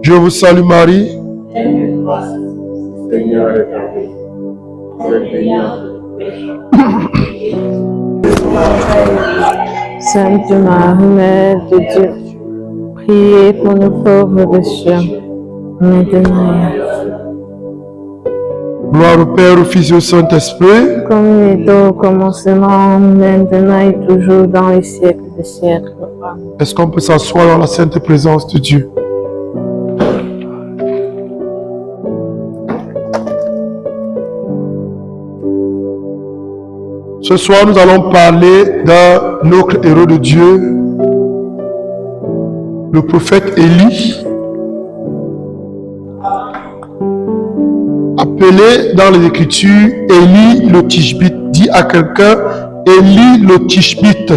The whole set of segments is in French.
Je vous salue Marie. Seigneur est avec vous. Vous êtes bénie Sainte Marie, Mère de Dieu, priez pour nous pauvres pécheurs, maintenant et à l'heure. Gloire au Père, au Fils et au Saint-Esprit. Comme il est au commencement, maintenant et toujours, dans les siècles des siècles. Amen. Est-ce qu'on peut s'asseoir dans la sainte présence de Dieu? Ce soir, nous allons parler d'un autre héros de Dieu, le prophète Élie, appelé dans les Écritures Élie le Tishbite. Dis à quelqu'un, Élie le Tishbite.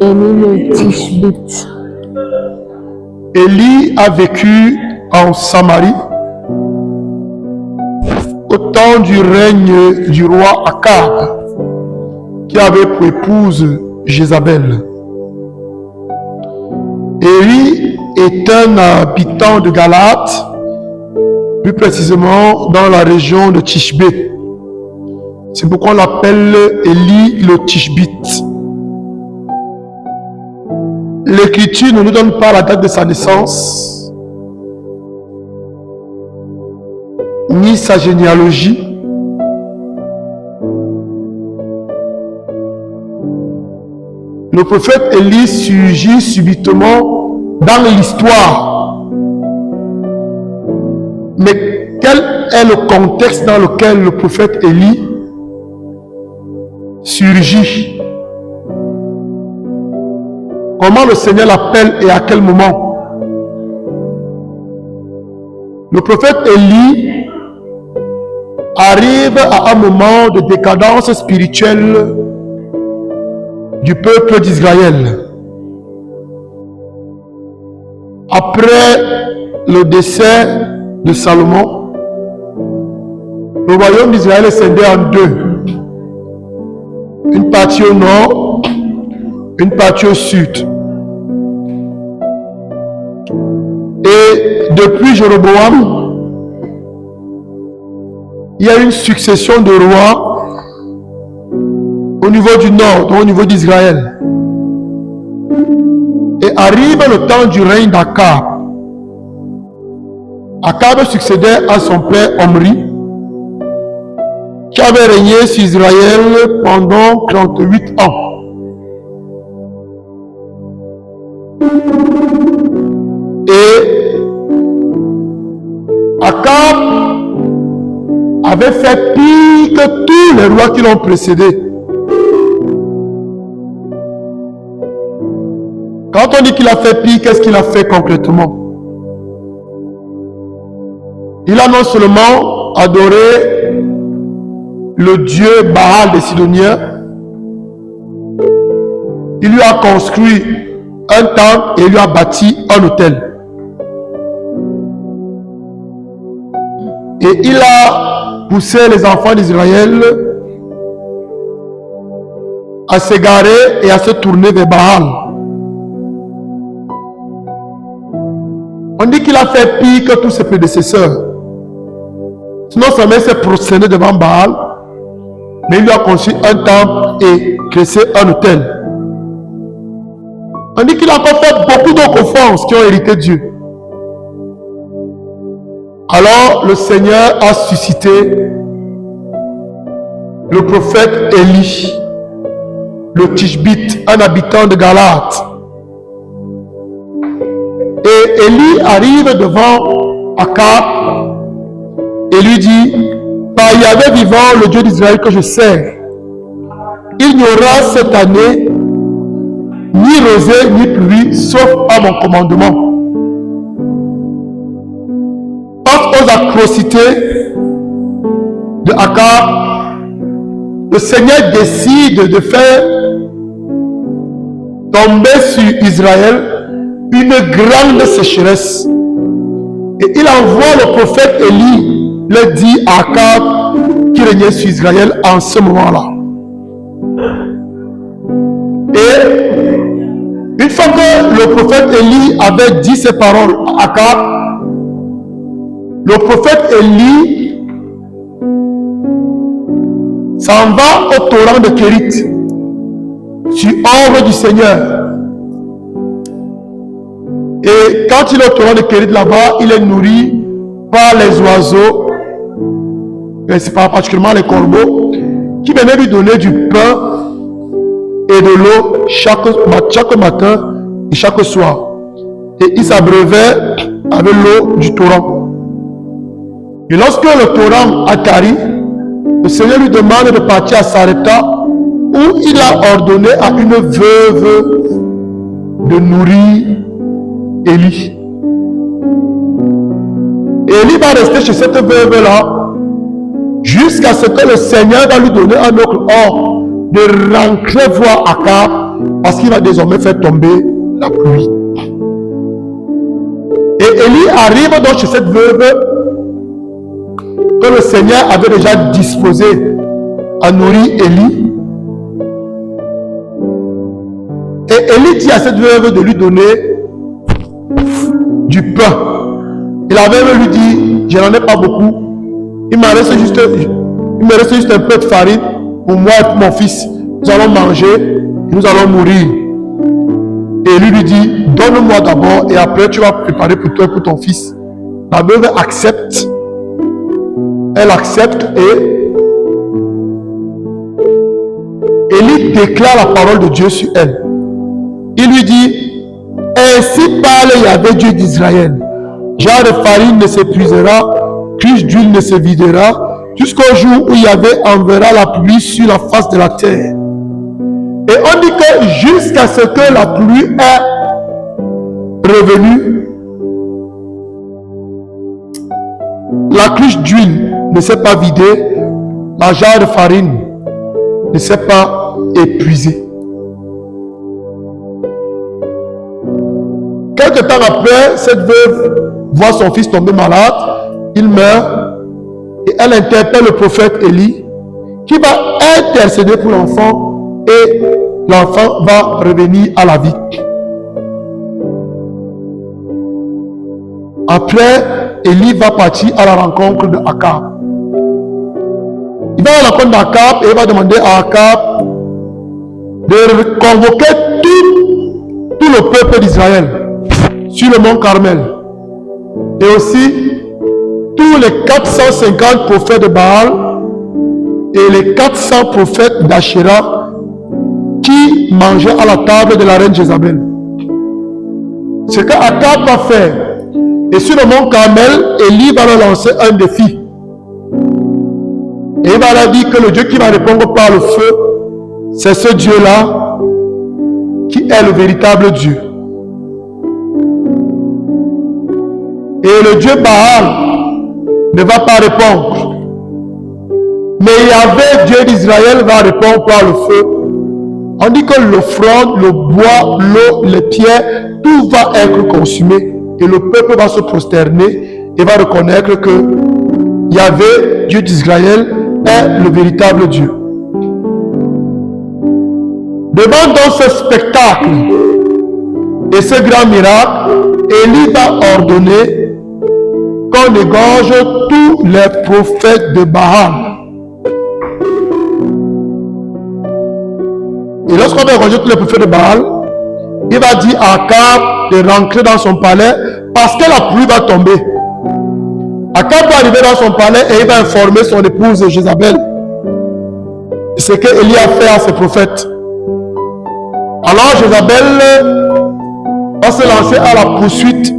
Élie le Tishbite. Élie a vécu en Samarie au temps du règne du roi Akab, qui avait pour épouse Jézabel. Élie est un habitant de Galate, plus précisément dans la région de Tishbé. C'est pourquoi on l'appelle Élie le Tishbite. L'Écriture ne nous donne pas la date de sa naissance, ni sa généalogie. Le prophète Élie surgit subitement dans l'histoire. Mais quel est le contexte dans lequel le prophète Élie surgit? Comment le Seigneur l'appelle et à quel moment? Le prophète Élie arrive à un moment de décadence spirituelle du peuple d'Israël. Après le décès de Salomon, le royaume d'Israël est scindé en deux. Une partie au nord, une partie au sud. Et depuis Jéroboam, il y a une succession de rois au niveau du nord, donc au niveau d'Israël. Et arrive le temps du règne d'Akab. Akab succédait à son père Omri, qui avait régné sur Israël pendant 38 ans. Et Akab avait fait pire que tous les rois qui l'ont précédé. Quand on dit qu'il a fait pire, qu'est-ce qu'il a fait concrètement? Il a non seulement adoré le dieu Baal des Sidoniens, il lui a construit un temple et il lui a bâti un autel. Et il a poussé les enfants d'Israël à s'égarer et à se tourner vers Baal. On dit qu'il a fait pire que tous ses prédécesseurs. Sinon, sa mère s'est prosternée devant Baal, mais il lui a construit un temple et créé un autel. On dit qu'il a encore fait beaucoup d'autres offenses qui ont hérité Dieu. Alors, le Seigneur a suscité le prophète Élie, le Tishbite, un habitant de Galate. Et Élie arrive devant Akab et lui dit, par Yahvé vivant, le Dieu d'Israël que je sers, il n'y aura cette année ni rosée ni pluie, sauf à mon commandement. Face aux atrocités de Akab, le Seigneur décide de faire tomber sur Israël une grande sécheresse. Et il envoie le prophète Élie, le dit à Akab qui régnait sur Israël en ce moment-là. Et une fois que le prophète Élie avait dit ces paroles à Akab, Le prophète Élie s'en va au torrent de Kérit sur ordre du Seigneur. Et quand il est au torrent de Kérit là-bas, il est nourri par les oiseaux, et c'est pas particulièrement les corbeaux, qui venaient lui donner du pain et de l'eau chaque matin et chaque soir. Et il s'abreuvait avec l'eau du torrent. Et lorsque le torrent a tari, le Seigneur lui demande de partir à Sarepta, où il a ordonné à une veuve de nourrir Élie. Élie va rester chez cette veuve-là jusqu'à ce que le Seigneur va lui donner un autre ordre de rentrer voir Akab, parce qu'il va désormais faire tomber la pluie. Et Élie arrive donc chez cette veuve que le Seigneur avait déjà disposé à nourrir Élie. Et Élie dit à cette veuve de lui donner du pain. Et la veuve lui dit, je n'en ai pas beaucoup. Il me reste juste un peu de farine pour moi et pour mon fils. Nous allons manger et nous allons mourir. Et lui dit, donne-moi d'abord et après tu vas préparer pour toi et pour ton fils. La veuve accepte. Elle accepte et Élie déclare la parole de Dieu sur elle. Il lui dit, ainsi parle Yahvé Dieu d'Israël. Genre de farine ne s'épuisera, cruche d'huile ne se videra, jusqu'au jour où Yahvé enverra la pluie sur la face de la terre. Et on dit que jusqu'à ce que la pluie est revenue, la cruche d'huile ne s'est pas vidée, la jarre de farine ne s'est pas épuisée. Quelque temps après, cette veuve voit son fils tomber malade, il meurt, et elle interpelle le prophète Élie, qui va intercéder pour l'enfant, et l'enfant va revenir à la vie. Après, Élie va partir à la rencontre de Akab. Il va à la rencontre d'Akab et il va demander à Akab de convoquer tout le peuple d'Israël sur le mont Carmel. Et aussi tous les 450 prophètes de Baal et les 400 prophètes d'Ashéra qui mangeaient à la table de la reine Jézabel. Ce que Akab va faire, et sur le mont Carmel, Élie va leur lancer un défi. Et il va leur dire que le Dieu qui va répondre par le feu, c'est ce Dieu-là qui est le véritable Dieu. Et le Dieu Baal ne va pas répondre. Mais Yahvé, Dieu d'Israël, va répondre par le feu. On dit que l'offrande, le bois, l'eau, les pierres, tout va être consumé. Et le peuple va se prosterner et va reconnaître que Yahvé, Dieu d'Israël, est le véritable Dieu. Devant donc ce spectacle et ce grand miracle, Élie va ordonner qu'on égorge tous les prophètes de Baal. Et lorsqu'on va égorger tous les prophètes de Baal, il va dire à Akab de rentrer dans son palais parce que la pluie va tomber. Akab va arriver dans son palais et il va informer son épouse Jézabel. Ce que Élie a fait à ses prophètes. Alors Jézabel va se lancer à la poursuite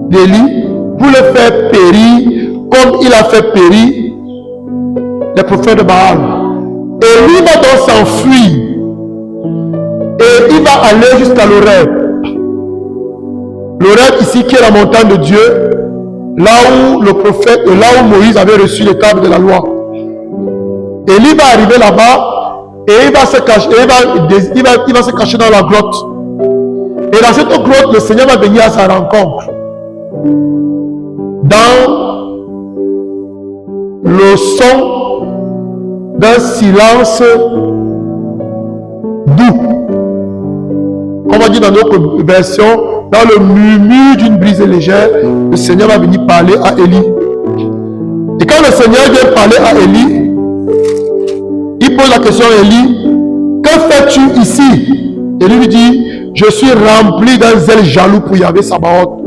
d'Élie pour le faire périr comme il a fait périr les prophètes de Baal. Élie va donc s'enfuir et il va aller jusqu'à l'Horeb. L'Horeb ici qui est la montagne de Dieu, là où le prophète, là où Moïse avait reçu les tables de la loi. Élie va arriver là-bas et il va se cacher, il va se cacher dans la grotte. Et dans cette grotte, le Seigneur va venir à sa rencontre. Dans le son d'un silence doux. On va dire dans notre version, dans le murmure d'une brise légère, le Seigneur va venir parler à Élie. le Seigneur vient parler à Élie, il pose la question à Élie, que fais-tu ici? Élie lui dit, je suis rempli d'un zèle jaloux pour Yahvé Sabaoth,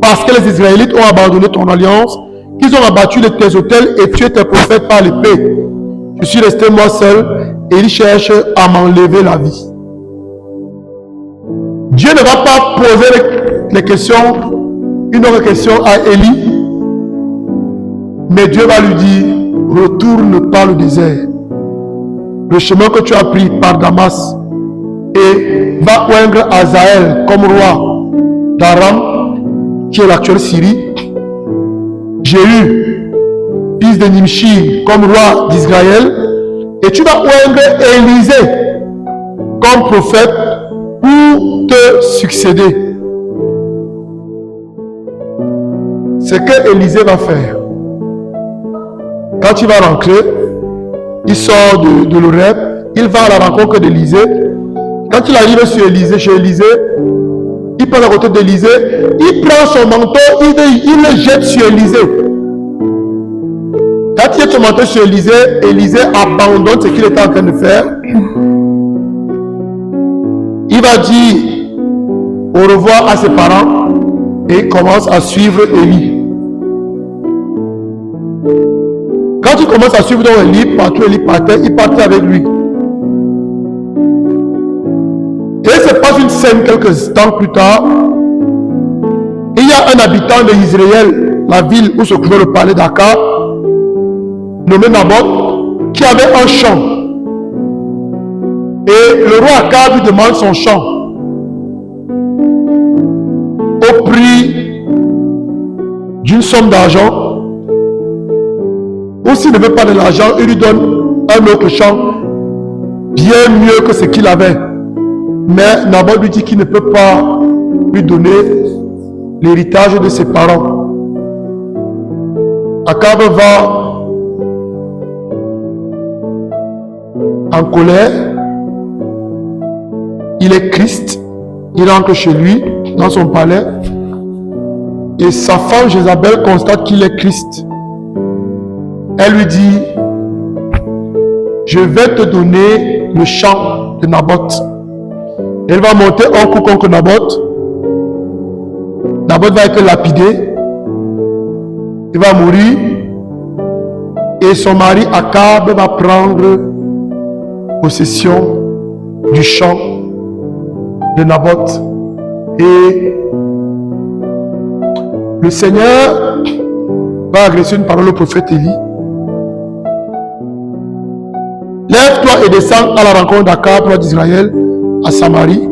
parce que les Israélites ont abandonné ton alliance, qu'ils ont abattu tes autels et tué tes prophètes par l'épée. Je suis resté moi seul et ils cherchent à m'enlever la vie. Dieu ne va pas poser les questions, une autre question à Élie, mais Dieu va lui dire, retourne par le désert, le chemin que tu as pris par Damas, et va oindre Hazaël comme roi d'Aram, qui est l'actuelle Syrie, Jéhu, fils de Nimshi, comme roi d'Israël, et tu vas oindre Élisée comme prophète pour te succéder. Ce que Élisée va faire, quand il va rentrer, il sort de l'Oreb, il va à la rencontre d'Élisée. Quand il arrive chez Élisée, il passe à côté d'Élisée, il prend son manteau, il le jette sur Élisée. Quand il jette son manteau sur Élisée, Élisée abandonne ce qu'il était en train de faire. Il va dire au revoir à ses parents et il commence à suivre Élie. Quand il commence à suivre Élie, partout Élie partait, il partait avec lui. Et il se passe une scène quelques temps plus tard. Il y a un habitant de Israël, la ville où se trouvait le palais d'Akab, nommé Naboth, qui avait un champ. Et le roi Akab lui demande son champ au prix d'une somme d'argent. Ou s'il ne veut pas de l'argent, il lui donne un autre champ bien mieux que ce qu'il avait. Mais Naboth lui dit qu'il ne peut pas lui donner l'héritage de ses parents. Akab va en colère. Il est Christ. Il entre chez lui, dans son palais. Et sa femme Jézabel constate qu'il est Christ. Elle lui dit, je vais te donner le champ de Naboth. Elle va monter un coup contre Naboth. Naboth va être lapidé. Il va mourir. Et son mari Akab va prendre possession du champ de Naboth. Et le Seigneur va adresser une parole au prophète Élie. Lève-toi et descends à la rencontre d'Akab, roi d'Israël, à Samarie.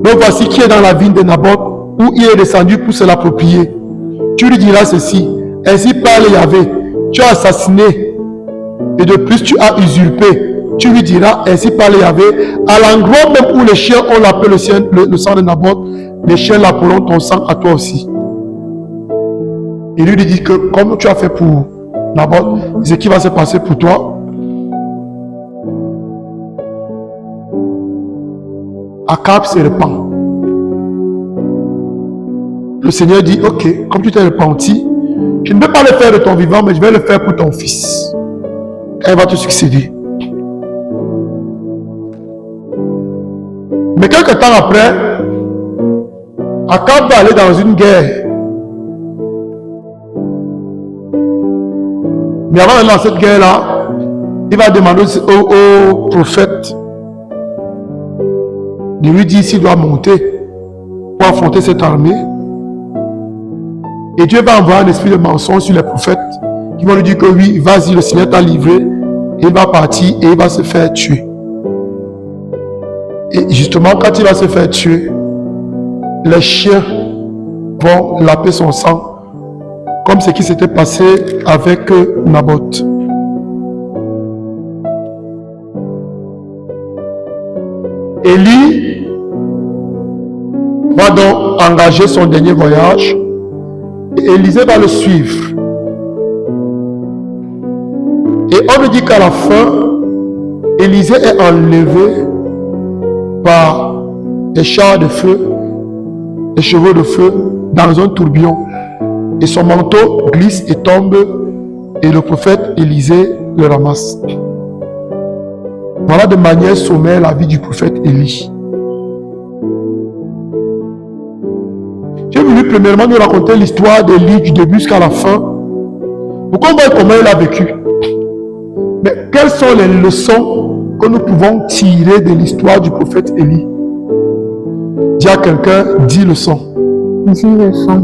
Donc voici qui est dans la ville de Naboth, où il est descendu pour se l'approprier. Tu lui diras ceci, ainsi parle Yahvé, tu as assassiné, et de plus tu as usurpé. Tu lui diras, ainsi parle Yahvé, à l'endroit même où les chiens ont lappé le sang de Naboth, les chiens lapperont ton sang à toi aussi. Il lui dit que comme tu as fait pour Naboth, ce qui va se passer pour toi. Akab se repent. Le Seigneur dit, ok, comme tu t'es repenti, je ne vais pas le faire de ton vivant, mais je vais le faire pour ton fils. Elle va te succéder. Mais quelques temps après, Akab va aller dans une guerre. Mais avant d'aller dans cette guerre-là, il va demander au prophète de lui dire s'il doit monter pour affronter cette armée. Et Dieu va envoyer un esprit de mensonge sur les prophètes qui vont lui dire que oui, vas-y, le Seigneur t'a livré. Et il va partir et il va se faire tuer. Et justement, quand il va se faire tuer, les chiens vont lapper son sang, comme ce qui s'était passé avec Naboth. Élie va donc engager son dernier voyage et Élisée va le suivre. Et on nous dit qu'à la fin, Élisée est enlevé par des chars de feu, des chevaux de feu dans un tourbillon. Et son manteau glisse et tombe et le prophète Élisée le ramasse. Voilà de manière sommaire la vie du prophète Élie. J'ai voulu premièrement nous raconter l'histoire d'Élie du début jusqu'à la fin. Pour qu'on voit comment il a vécu. Mais quelles sont les leçons que nous pouvons tirer de l'histoire du prophète Élie? Dis à quelqu'un 10 leçons. 10 leçons.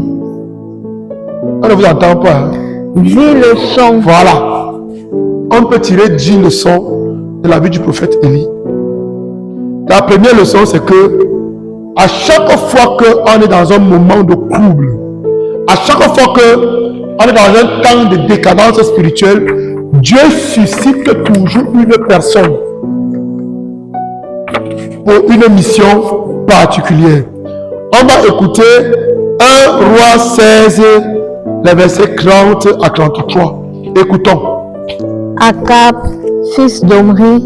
On ne vous entend pas. Hein? 10 leçons. Voilà. On peut tirer 10 leçons de la vie du prophète Élie. La première leçon, c'est que à chaque fois qu'on est dans un moment de trouble, à chaque fois qu'on est dans un temps de décadence spirituelle, Dieu suscite toujours une personne pour une mission particulière. On va écouter 1 Roi 16, les versets 30 à 33. Écoutons. Akab, fils d'Omri,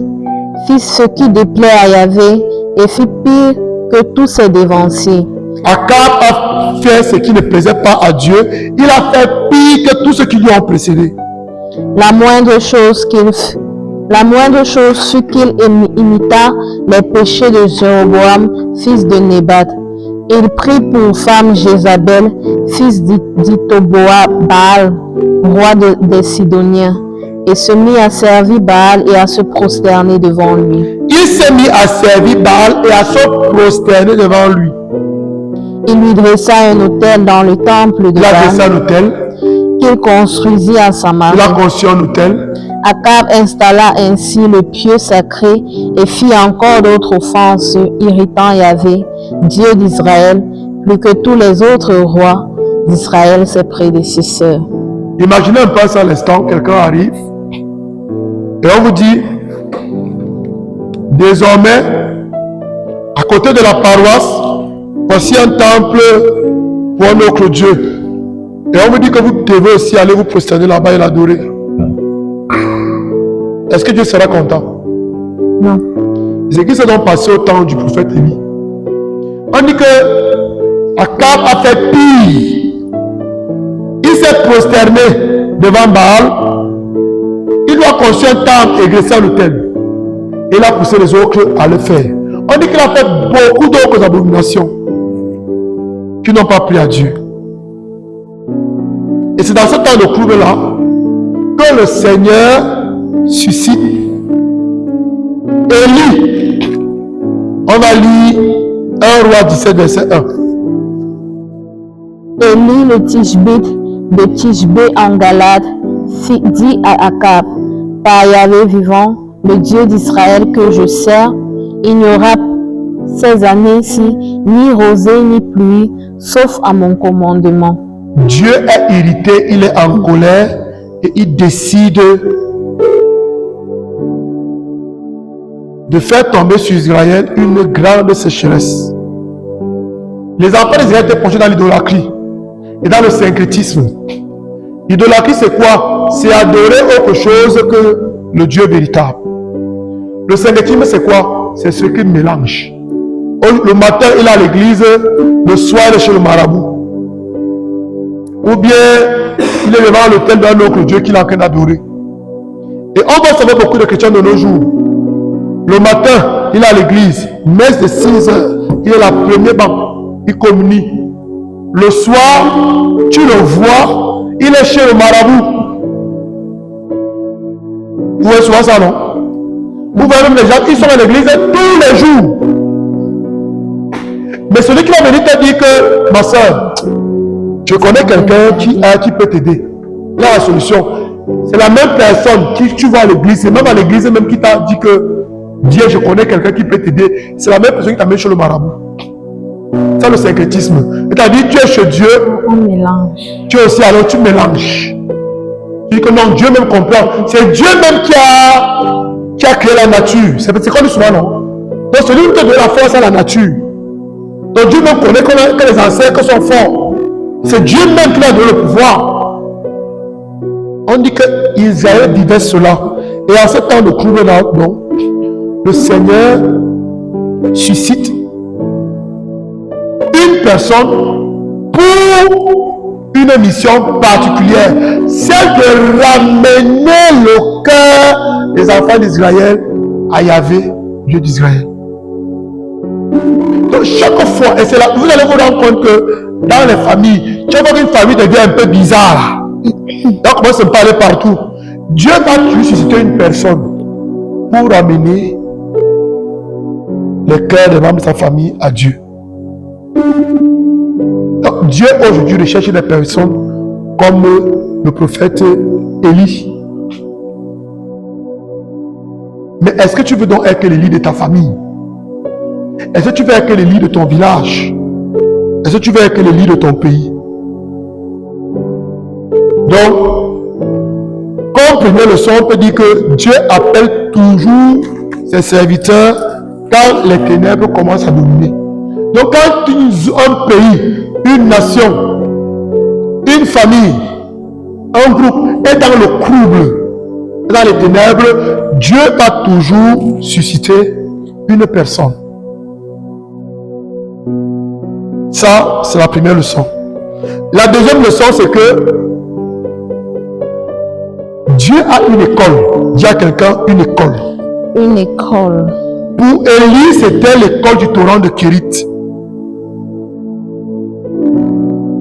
fit ce qui déplaît à Yahvé et fit pire que tous ses dévanciers. Akab a fait ce qui ne plaisait pas à Dieu. Il a fait pire que tous ceux qui lui ont précédé. La moindre chose fut qu'il imita les péchés de Jéroboam, fils de Nébat. Il prit pour femme Jézabel, fils d'Itoboa-Baal, roi des Sidoniens, et se mit à servir Baal et à se prosterner devant lui. Il s'est mis à servir Baal et à se prosterner devant lui. Il lui dressa un autel dans le temple de Il a dressé Baal un autel. qu'il construisit à Samarie. Il a construit un autel. Akab installa ainsi le pieu sacré et fit encore d'autres offenses, irritant Yahvé, Dieu d'Israël, plus que tous les autres rois d'Israël, ses prédécesseurs. Imaginez un peu ça à l'instant, quelqu'un arrive et on vous dit, désormais, à côté de la paroisse, voici un temple pour un autre Dieu. Et on vous dit que vous devez aussi aller vous prosterner là-bas et l'adorer. Est-ce que Dieu sera content? Non. C'est ce qui s'est donc passé au temps du prophète Élie. On dit que Akab a fait pire. Il s'est prosterné devant Baal. Il doit construire un temple et graisser l'autel. Et il a poussé les autres à le faire. On dit qu'il a fait beaucoup d'autres abominations qui n'ont pas plu à Dieu. Et c'est dans ce temps de trouble-là que le Seigneur suscite Élie. On va lire 1 Roi 17, verset 1. Élie le Tishbite de Tishbé en Galade dit à Akab, par Yahvé vivant, le Dieu d'Israël que je sers, il n'y aura ces années-ci ni rosée ni pluie, sauf à mon commandement. Dieu est irrité, il est en colère et il décide de faire tomber sur Israël une grande sécheresse. Les enfants d'Israël étaient plongés dans l'idolâtrie et dans le syncrétisme. L'idolâtrie, c'est quoi? C'est adorer autre chose que le Dieu véritable. Le syncrétisme, c'est quoi? C'est ce qui mélange. Le matin, il est à l'église, le soir, il est chez le marabout. Ou bien, il est devant l'autel d'un autre Dieu qu'il est en train d'adorer. Et on va savoir beaucoup de chrétiens de nos jours. Le matin, il est à l'église, messe de 6 heures, il est la première banque, il communie. Le soir, tu le vois, il est chez le marabout. Vous voyez souvent ça, non? Vous voyez même les gens qui sont à l'église tous les jours. Mais celui qui va venir te dire que, ma soeur, je connais quelqu'un qui peut t'aider. Il a la solution. C'est la même personne qui tu vois à l'église, c'est même à l'église même qui t'a dit que Dieu, je connais quelqu'un qui peut t'aider. C'est la même personne qui t'amène chez le marabout. C'est le syncrétisme. Et tu as dit, tu es chez Dieu. On mélange. Tu es aussi, alors tu mélanges. Tu dis que non, Dieu même comprend. C'est Dieu même qui a créé la nature. C'est qu'on dit souvent, non? Donc celui qui te donne la force à la nature. Donc Dieu même connaît que les ancêtres sont forts. C'est Dieu même qui a donné le pouvoir. On dit qu'Israël vivait cela. Et en ce temps de trouble-là, donc, le Seigneur suscite une personne pour une mission particulière, celle de ramener le cœur des enfants d'Israël à Yahvé, Dieu d'Israël. Donc chaque fois, et c'est là, vous allez vous rendre compte que dans les familles, chaque fois qu'une famille devient un peu bizarre, donc on commence à parler partout, Dieu va toujours susciter une personne pour ramener le cœur des membres de sa famille à Dieu. Donc Dieu aujourd'hui recherche des personnes comme le prophète Élie. Mais est-ce que tu veux donc être l'Élie de ta famille? Est-ce que tu veux être l'Élie de ton village? Est-ce que tu veux être l'Élie de ton pays? Donc, comme première leçon, on peut dire que Dieu appelle toujours ses serviteurs quand les ténèbres commencent à dominer. Donc quand un pays, une nation, une famille, un groupe est dans le trouble, dans les ténèbres, Dieu va toujours susciter une personne. Ça, c'est la première leçon. La deuxième leçon, c'est que Dieu a une école. Dis à quelqu'un, une école. Une école. Pour Élie, c'était l'école du torrent de Kérit.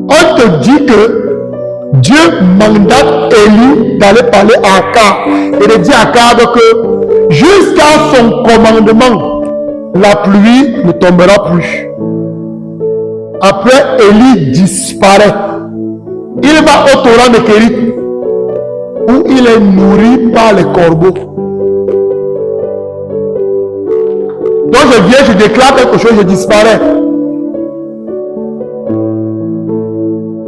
On te dit que Dieu mandate Élie d'aller parler à Akab et de dire à Akab que jusqu'à son commandement, la pluie ne tombera plus. Après, Élie disparaît. Il va au torrent de Kérit où il est nourri par les corbeaux. Donc je viens, je déclare quelque chose, je disparais.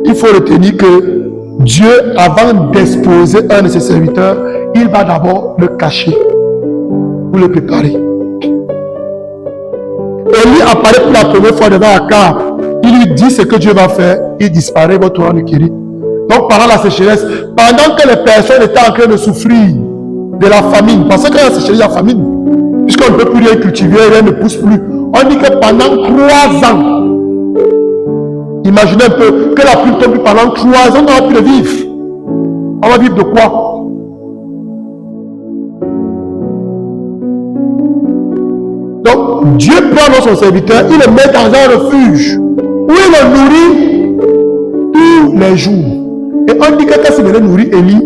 Il faut retenir que Dieu, avant d'exposer un de ses serviteurs, il va d'abord le cacher pour le préparer. Élie apparaît pour la première fois devant Akab. Il lui dit ce que Dieu va faire. Il disparaît au torrent de Kérit. Donc pendant la sécheresse, pendant que les personnes étaient en train de souffrir de la famine, parce que quand il y a la sécheresse, il y a la famine, puisqu'on ne peut plus rien cultiver, rien ne pousse plus. On dit que pendant 3 ans, imaginez un peu que la pluie tombe pendant 3 ans, on n'aura plus de vivre. On va vivre de quoi? Donc, Dieu prend son serviteur, il le met dans un refuge où il le nourrit tous les jours. Et on dit que quand il venait nourrir Élie,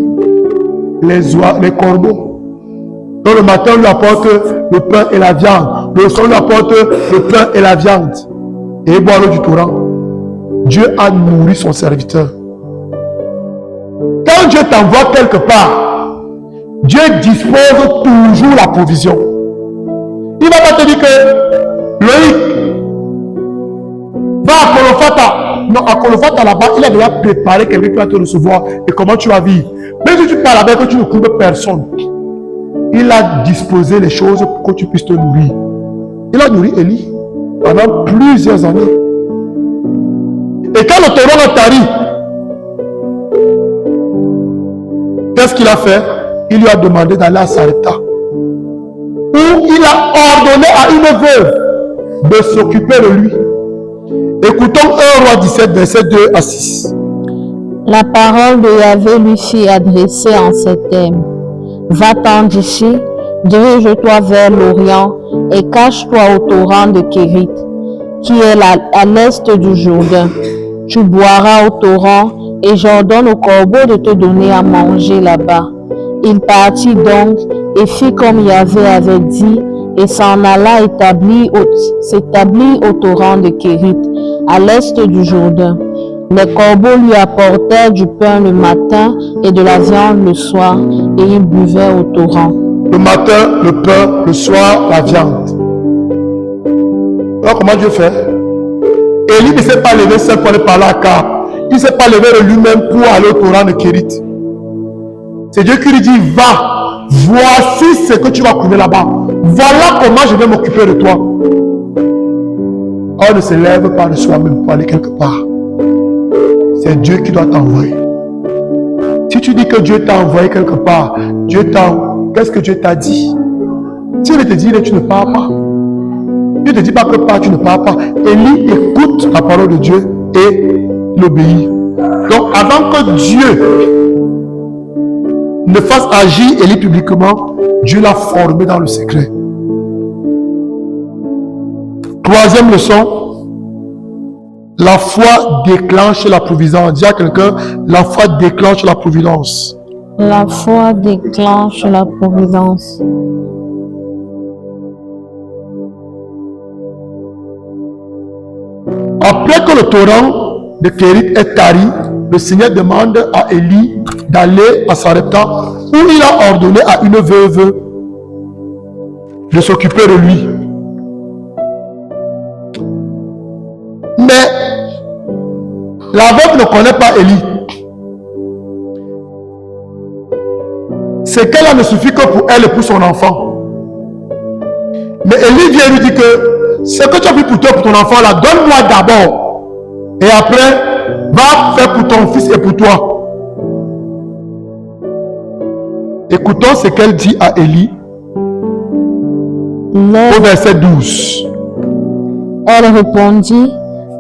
les corbeaux. Donc le matin, on lui apporte le pain et la viande. Le soir, on lui apporte le pain et la viande. Et il boit l'eau du torrent. Dieu a nourri son serviteur. Quand Dieu t'envoie quelque part, Dieu dispose toujours la provision. Il ne va pas te dire que Loïc va à Kolofata. Non, à Kolofata là-bas, il a déjà préparé quelqu'un qui va te recevoir et comment tu vas vivre. Même si tu parles avec eux, tu ne trouves personne. Il a disposé les choses pour que tu puisses te nourrir. Il a nourri Élie pendant plusieurs années. Et quand le torrent a tari, qu'est-ce qu'il a fait? Il lui a demandé d'aller à Sarepta, où il a ordonné à une veuve de s'occuper de lui. Écoutons 1 Roi 17, verset 2 à 6. La parole de Yahvé lui fut adressée en ces termes. Va-t'en d'ici, dirige-toi vers l'Orient et cache-toi au torrent de Kérit, qui est à l'est du Jourdain. Tu boiras au torrent et j'ordonne au corbeau de te donner à manger là-bas. Il partit donc et fit comme Yahvé avait dit et s'en alla s'établir au torrent de Kérit, à l'est du Jourdain. Les corbeaux lui apportèrent du pain le matin et de la viande le soir, et il buvait au torrent. Le matin, le pain, le soir, la viande. Alors comment Dieu fait? Élie ne s'est pas levé seul pour aller parler à Akab. Il ne s'est pas levé de lui-même pour aller au torrent de Kérit. C'est Dieu qui lui dit, va, voici ce que tu vas trouver là-bas. Voilà comment je vais m'occuper de toi. On ne se lève pas de soi-même pour aller quelque part. C'est Dieu qui doit t'envoyer. Si tu dis que Dieu t'a envoyé quelque part, qu'est-ce que Dieu t'a dit? S'il te dit que tu ne pars pas, Dieu ne te dit pas que pars, tu ne pars pas. Élie écoute la parole de Dieu et il obéit. Donc, avant que Dieu ne fasse agir Élie publiquement, Dieu l'a formé dans le secret. Troisième leçon, la foi déclenche la providence. Dis à quelqu'un, la foi déclenche la providence. La foi déclenche la providence. Après que le torrent de Kérit est tari, le Seigneur demande à Élie d'aller à Sarepta, où il a ordonné à une veuve de s'occuper de lui. Mais la veuve ne connaît pas Élie. C'est qu'elle ne suffit que pour elle et pour son enfant. Mais Élie vient lui dire que ce que tu as fait pour toi, pour ton enfant là, donne-moi d'abord. Et après, va faire pour ton fils et pour toi. Écoutons ce qu'elle dit à Élie au verset 12. Elle répondit,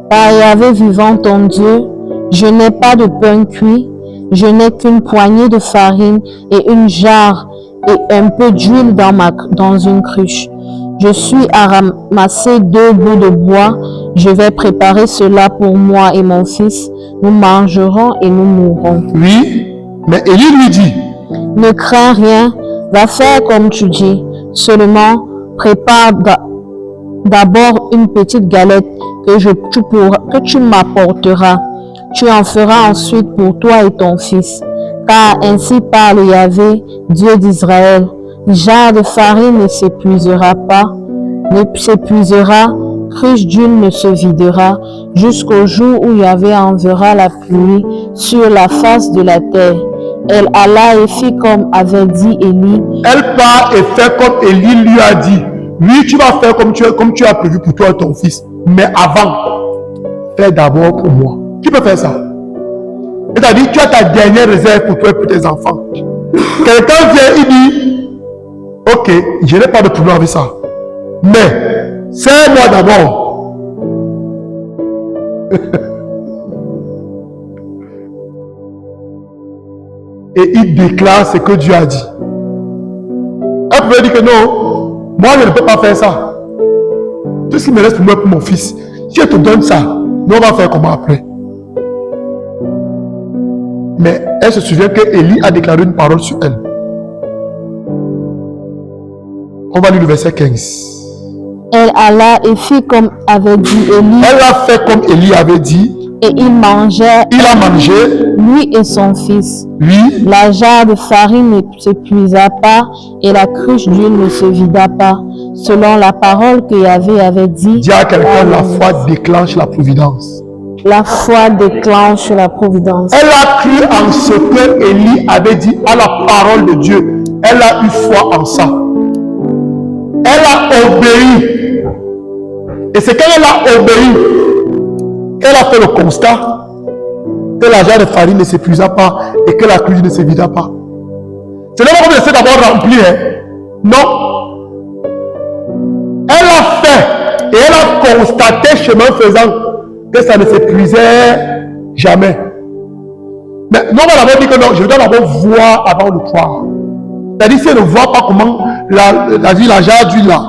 par Yahvé vivant ton Dieu, je n'ai pas de pain cuit, je n'ai qu'une poignée de farine et une jarre et un peu d'huile dans une cruche. Je suis à ramasser 2 bouts de bois, je vais préparer cela pour moi et mon fils, nous mangerons et nous mourrons. Oui, mais Élie lui dit, ne crains rien, va faire comme tu dis, seulement prépare d'abord une petite galette que tu m'apporteras. Tu en feras ensuite pour toi et ton fils. Car ainsi parle Yahvé, Dieu d'Israël. Le jarre de farine ne s'épuisera pas, cruche d'huile ne se videra, jusqu'au jour où Yahvé enverra la pluie sur la face de la terre. Elle alla et fit comme avait dit Élie. Elle part et fait comme Élie lui a dit. Oui, tu vas faire comme tu as prévu pour toi et ton fils. Mais avant, fais d'abord pour moi. Qui peut faire ça? C'est-à-dire, tu as ta dernière réserve pour toi et pour tes enfants. Quelqu'un vient, il dit, ok, je n'ai pas de problème avec ça. Mais, c'est-moi d'abord. Et il déclare ce que Dieu a dit. Elle pouvait dire que non, moi je ne peux pas faire ça. Tout ce qui me reste pour moi et pour mon fils, si je te donne ça, nous on va faire comment après? Mais elle se souvient que Élie a déclaré une parole sur elle. On va lire le verset 15. Elle alla et fit comme avait dit Élie. Elle a fait comme Élie avait dit. Et il a mangé, lui et son fils. Oui. La jarre de farine ne s'épuisa pas et la cruche d'huile ne se vida pas, selon la parole que Yahvé avait dit. Dis à quelqu'un, la foi déclenche la providence. La foi déclenche la providence. Elle a cru en ce que Élie avait dit à la parole de Dieu. Elle a eu foi en ça. Elle a obéi. Et c'est quand elle a obéi, elle a fait le constat que la jarre de farine ne s'épuisa pas et que la cruche ne se vida pas. Ce n'est pas comme essayer d'abord rempli. Non. Elle a fait et elle a constaté chemin faisant que ça ne s'épuisait jamais. Mais nous on va d'abord dire que non, je dois d'abord voir avant de croire. C'est-à-dire si elle ne voit pas comment la jarre d'huile là,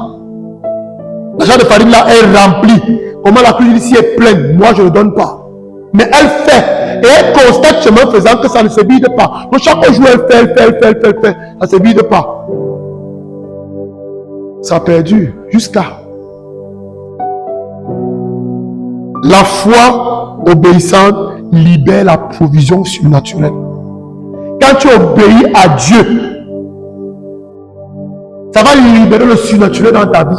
la jarre de farine là est remplie, comment la cuisine ici est pleine, moi je ne donne pas. Mais elle fait, et elle constate chemin faisant que ça ne se vide pas. Donc chaque jour elle fait, ça ne se vide pas. Ça perdure jusqu'à. La foi obéissante libère la provision surnaturelle. Quand tu obéis à Dieu, ça va libérer le surnaturel dans ta vie.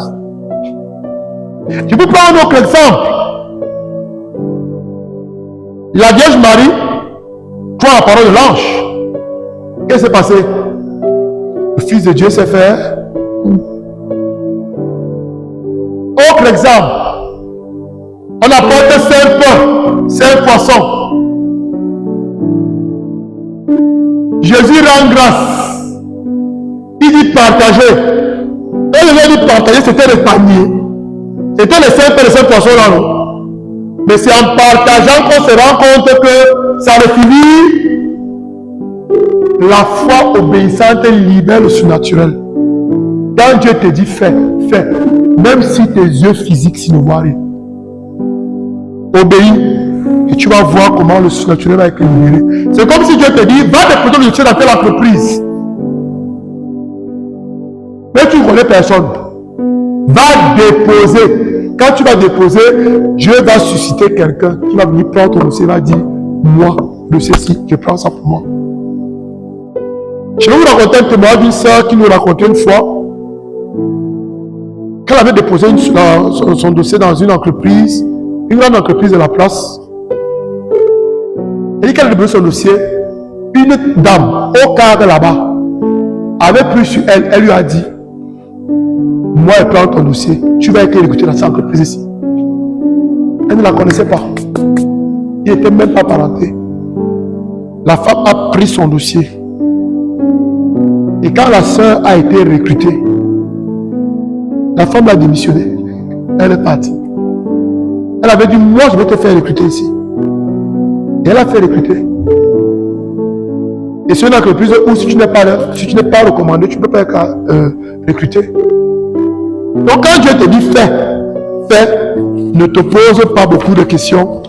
Je peux prendre un autre exemple. La Vierge Marie croit la parole de l'ange. Qu'est-ce qui s'est passé? Le Fils de Dieu s'est fait. Autre exemple. On apporte 5 pains, 5 poissons. Jésus rend grâce. Il dit partager. Et il dit partager, c'était le panier. C'était les 5 pains et les 5 poissons là. Mais c'est en partageant qu'on se rend compte que ça définit la foi obéissante libère le surnaturel. Quand Dieu te dit fais, fais. Même si tes yeux physiques ne voient rien. Obéis. Et tu vas voir comment le surnaturel va être libéré. C'est comme si Dieu te dit, va déposer le Dieu dans telle entreprise. Mais tu ne connais personne. Va déposer. Quand tu vas déposer, Dieu va susciter quelqu'un qui va venir prendre ton dossier et va dire, moi, le ceci, je prends ça pour moi. Je vais vous raconter un témoignage d'une soeur qui nous racontait une fois. Quand elle avait déposé son dossier dans une entreprise, une grande entreprise de la place, elle dit qu'elle a déposé son dossier, une dame au cadre là-bas avait pris sur elle, elle lui a dit, moi elle prend ton dossier, tu vas être écouté dans cette entreprise ici. Elle ne la connaissait pas. Il n'était même pas parenté. La femme a pris son dossier. Et quand la sœur a été recrutée, la femme a démissionné. Elle est partie. Elle avait dit, moi je vais te faire recruter ici. Et elle a fait recruter. Et c'est une entreprise où si tu n'es pas recommandé, tu ne peux pas être recruté. Donc quand Dieu te dit fais, fais, ne te pose pas beaucoup de questions,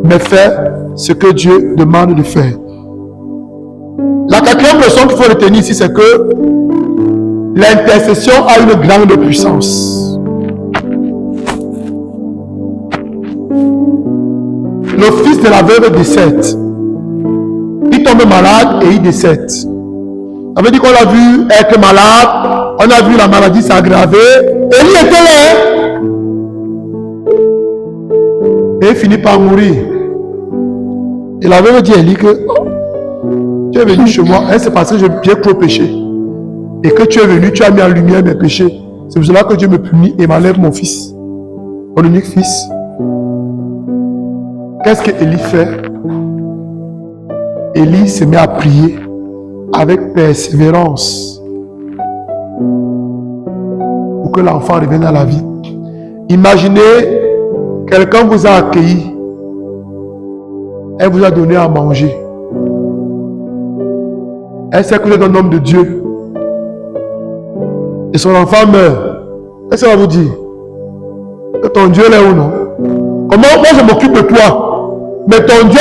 mais fais ce que Dieu demande de faire. La quatrième leçon qu'il faut retenir ici, c'est que l'intercession a une grande puissance. Le fils de la veuve décède. Il tombe malade et il décède. Ça veut dire qu'on l'a vu être malade, on a vu la maladie s'aggraver, et il était là. Et il finit par mourir. Et la veuve dit à Élie que tu es venu chez moi, c'est parce que j'ai trop péché. Et que tu es venu, tu as mis en lumière mes péchés. C'est pour cela que Dieu me punit et m'enlève mon fils, mon unique fils. Qu'est-ce que Élie fait? Élie se met à prier avec persévérance pour que l'enfant revienne à la vie. Imaginez, quelqu'un vous a accueilli, elle vous a donné à manger. Elle sait que vous êtes un homme de Dieu. Et son enfant meurt. Qu'est-ce qu'elle va vous dire? Que ton Dieu est là ou non? Comment moi je m'occupe de toi? Mais ton Dieu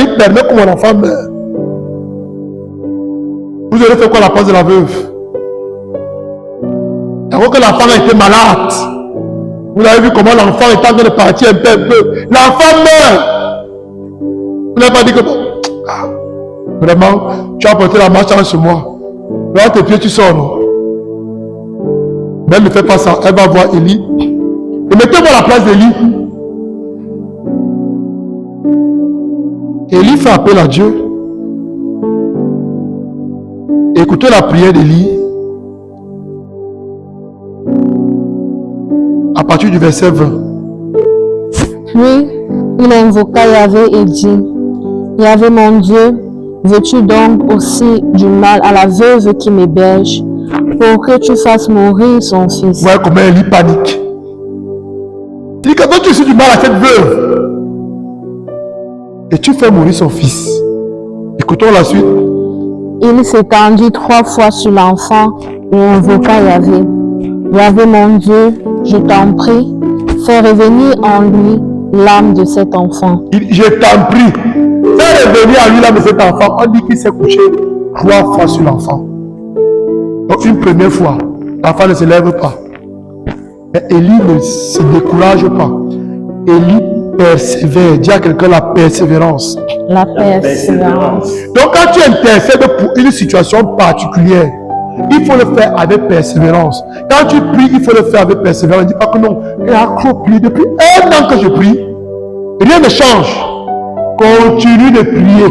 il permet que mon enfant meure. Vous aurez fait quoi à la place de la veuve? Alors que l'enfant a été malade. Vous avez vu comment l'enfant est en train de partir un peu. L'enfant meurt. Vous n'avez pas dit que bon. Vraiment, tu as porté la marche sur moi. Là, tes pieds, tu sors, non? Mais elle ne fait pas ça. Elle va voir Élie. Et mettez-moi à la place d'Élie. Élie fait appel à Dieu. Écoutez la prière d'Élie. À partir du verset 20. Puis, il invoqua Yahvé et dit, Yahvé mon Dieu, veux-tu donc aussi du mal à la veuve qui m'héberge, pour que tu fasses mourir son fils? Voilà comment Élie panique. Il dit que toi tu fais du mal à cette veuve. Et tu fais mourir son fils. Écoutons la suite. Il s'étendit 3 fois sur l'enfant et invoqua Yahvé. Yahvé mon Dieu, je t'en prie, fais revenir en lui l'âme de cet enfant. Je t'en prie, fais revenir en lui l'âme de cet enfant. On dit qu'il s'est couché 3 fois sur l'enfant. Donc une première fois, l'enfant ne se lève pas. Mais Élie ne se décourage pas. Élie persévère. Dis à quelqu'un la persévérance. La persévérance. Donc quand tu intercèdes pour une situation particulière, il faut le faire avec persévérance. Quand tu pries, il faut le faire avec persévérance. Ne dis pas que non, il a accropi depuis 1 an que je prie. Rien ne change. Continue de prier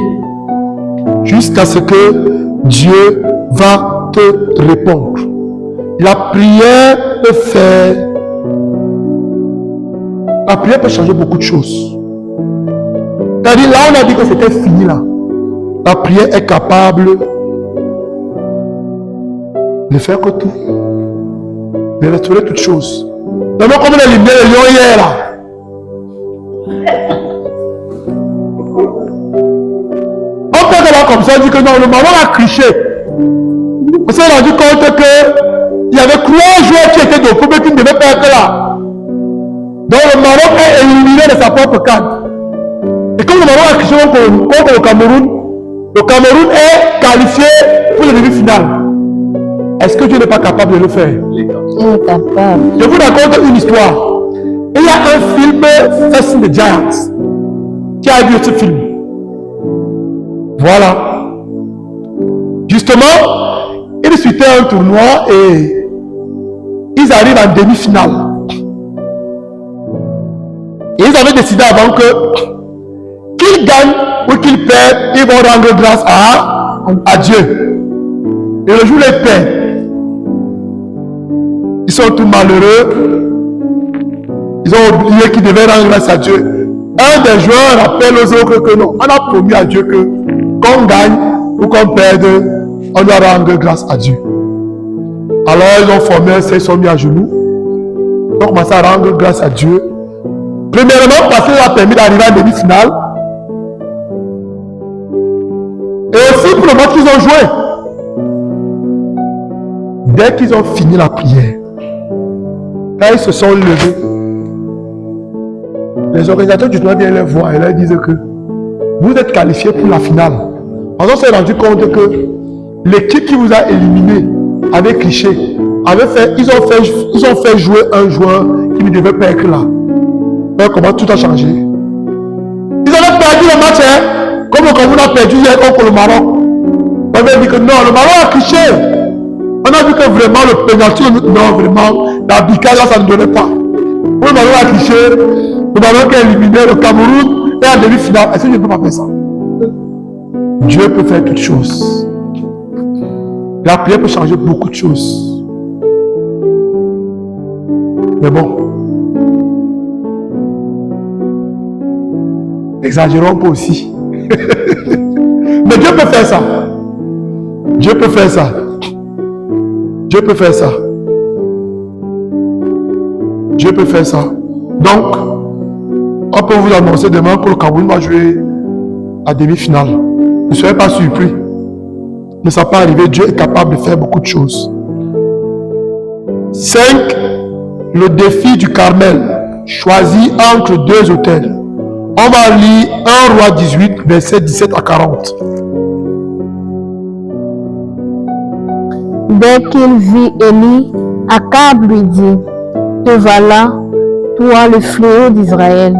jusqu'à ce que Dieu va te répondre. La prière peut faire. La prière peut changer beaucoup de choses. C'est-à-dire, là, on a dit que c'était fini là. La prière est capable de faire que tout. De restaurer toutes choses. Maintenant, comme on a éliminé le lion hier là. père là comme ça, il dit que non, le maman a triché. On s'est rendu compte qu'il y avait 3 joueurs qui étaient de poubelle qui ne devaient pas être là. Donc le Maroc est éliminé de sa propre cadre. Et comme le Maroc a triché contre le Cameroun est qualifié pour le demi-finale. Est-ce que Dieu n'est pas capable de le faire? Il est capable. Je vous raconte une histoire. Il y a un film, Facing the Giants. Qui a vu ce film? Voilà. Justement, ils suitaient un tournoi et ils arrivent en demi-finale. Et ils avaient décidé avant qu'ils gagnent ou qu'ils perdent, ils vont rendre grâce à Dieu. Et le jour où ils perdent, ils sont tous malheureux. Ils ont oublié qu'ils devaient rendre grâce à Dieu. Un des joueurs rappelle aux autres que non, on a promis à Dieu que qu'on gagne ou qu'on perde, on doit rendre grâce à Dieu. Alors ils ont formé un cercle, ils sont mis à genoux. Ils ont commencé à rendre grâce à Dieu. Premièrement, parce qu'il a permis d'arriver à la demi-finale. Et aussi pour le match qu'ils ont joué. Dès qu'ils ont fini la prière, quand ils se sont levés, les organisateurs du tournoi viennent les voir et leur disent que vous êtes qualifiés pour la finale. On s'est rendu compte que l'équipe qui vous a éliminé avait triché, ils ont fait jouer un joueur qui ne devait pas être là. Mais comment tout a changé? Ils avaient perdu le match, hein? Comme le Cameroun a perdu hier contre le Maroc. On avait dit que non, le Maroc a triché. On a vu que vraiment le pénalty, non, vraiment, la bicale là, ça ne donnait pas. Pour le Maroc a triché, le Maroc a éliminé le Cameroun et en demi-finale. Est-ce que je ne peux pas faire ça? Dieu peut faire toutes choses. La prière peut changer beaucoup de choses. Mais bon, n'exagérons pas aussi. Mais Dieu peut faire ça. Dieu peut faire ça. Dieu peut faire ça. Dieu peut faire ça. Donc, on peut vous annoncer demain que le Cameroun va jouer à demi-finale. Ne soyez pas surpris. Ne ça pas arriver. Dieu est capable de faire beaucoup de choses. 5. Le défi du Carmel. Choisi entre 2 autels. On va lire 1 Roi 18, versets 17 à 40. Dès qu'il vit Élie, Akab lui dit, « Te voilà, toi le fléau d'Israël. »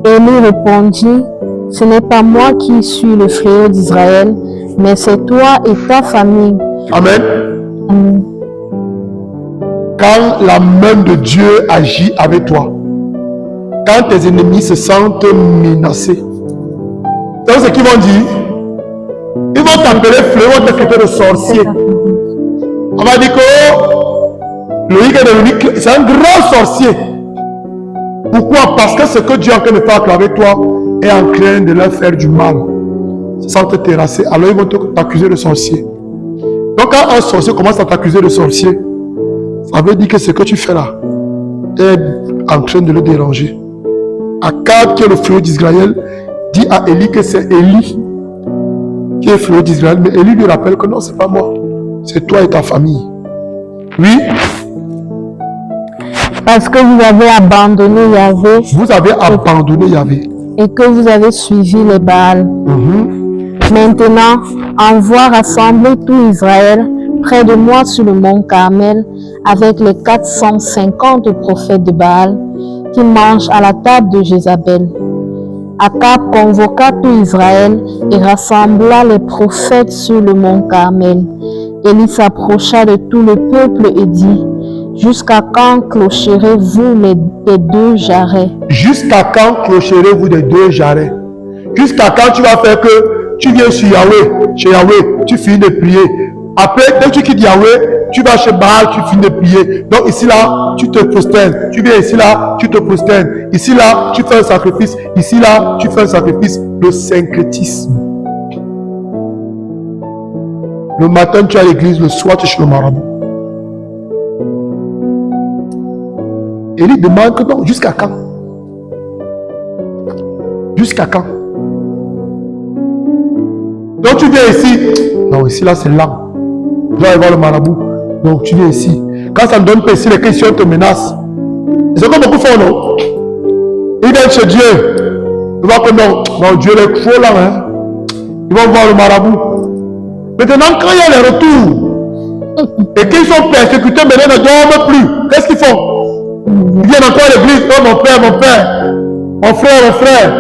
Élie répondit, « Ce n'est pas moi qui suis le fléau d'Israël, mais c'est toi et ta famille. » Amen. Amen. Quand la main de Dieu agit avec toi, quand tes ennemis se sentent menacés, c'est ce qu'ils vont dire. Ils vont t'appeler fléau, ils vont te traiter de sorcier. On va dire que Loïc est devenu, c'est un grand sorcier. Pourquoi? Parce que ce que Dieu est en train de faire avec toi est en train de leur faire du mal. Sans te terrasser. Alors ils vont t'accuser de sorcier. Donc quand un sorcier commence à t'accuser de sorcier, ça veut dire que ce que tu fais là est en train de le déranger. Akab, qui est le fléau d'Israël, dit à Élie que c'est Élie qui est le fléau d'Israël. Mais Élie lui rappelle que non, c'est pas moi. C'est toi et ta famille. Oui. Parce que vous avez abandonné Yahvé. Vous avez abandonné Yahvé. Et que vous avez suivi les Baals. Maintenant, envoie rassembler tout Israël près de moi sur le mont Carmel avec les 450 prophètes de Baal qui mangent à la table de Jézabel. Akab convoqua tout Israël et rassembla les prophètes sur le mont Carmel. Élie s'approcha de tout le peuple et dit, « Jusqu'à quand clocherez-vous les 2 jarrets? » Jusqu'à quand clocherez-vous des 2 jarrets? Jusqu'à quand tu vas faire que tu viens sur Yahweh, chez Yahweh, tu finis de prier. Après, dès que tu quittes Yahweh, tu vas chez Baal, tu finis de prier. Donc ici là, tu te prosternes. Tu viens ici là, tu te prosternes. Ici là, tu fais un sacrifice. Ici là, tu fais un sacrifice. Le syncrétisme. Le matin, tu es à l'église, le soir, tu es chez le marabout. Élie demande que non, jusqu'à quand? Jusqu'à quand? Donc tu viens ici. Non, ici là c'est lent. Je vais aller voir le marabout. Donc tu viens ici. Quand ça ne donne pas ici, les questions te menacent. C'est comme beaucoup font, non? Ils viennent chez Dieu. Ils voient que non, Dieu est trop là. Hein? Ils vont voir le marabout. Maintenant, quand il y a les retours, et qu'ils sont persécutés, maintenant ils ne dorment plus. Qu'est-ce qu'ils font? Ils viennent encore à l'église. Oh mon père, mon frère, mon frère.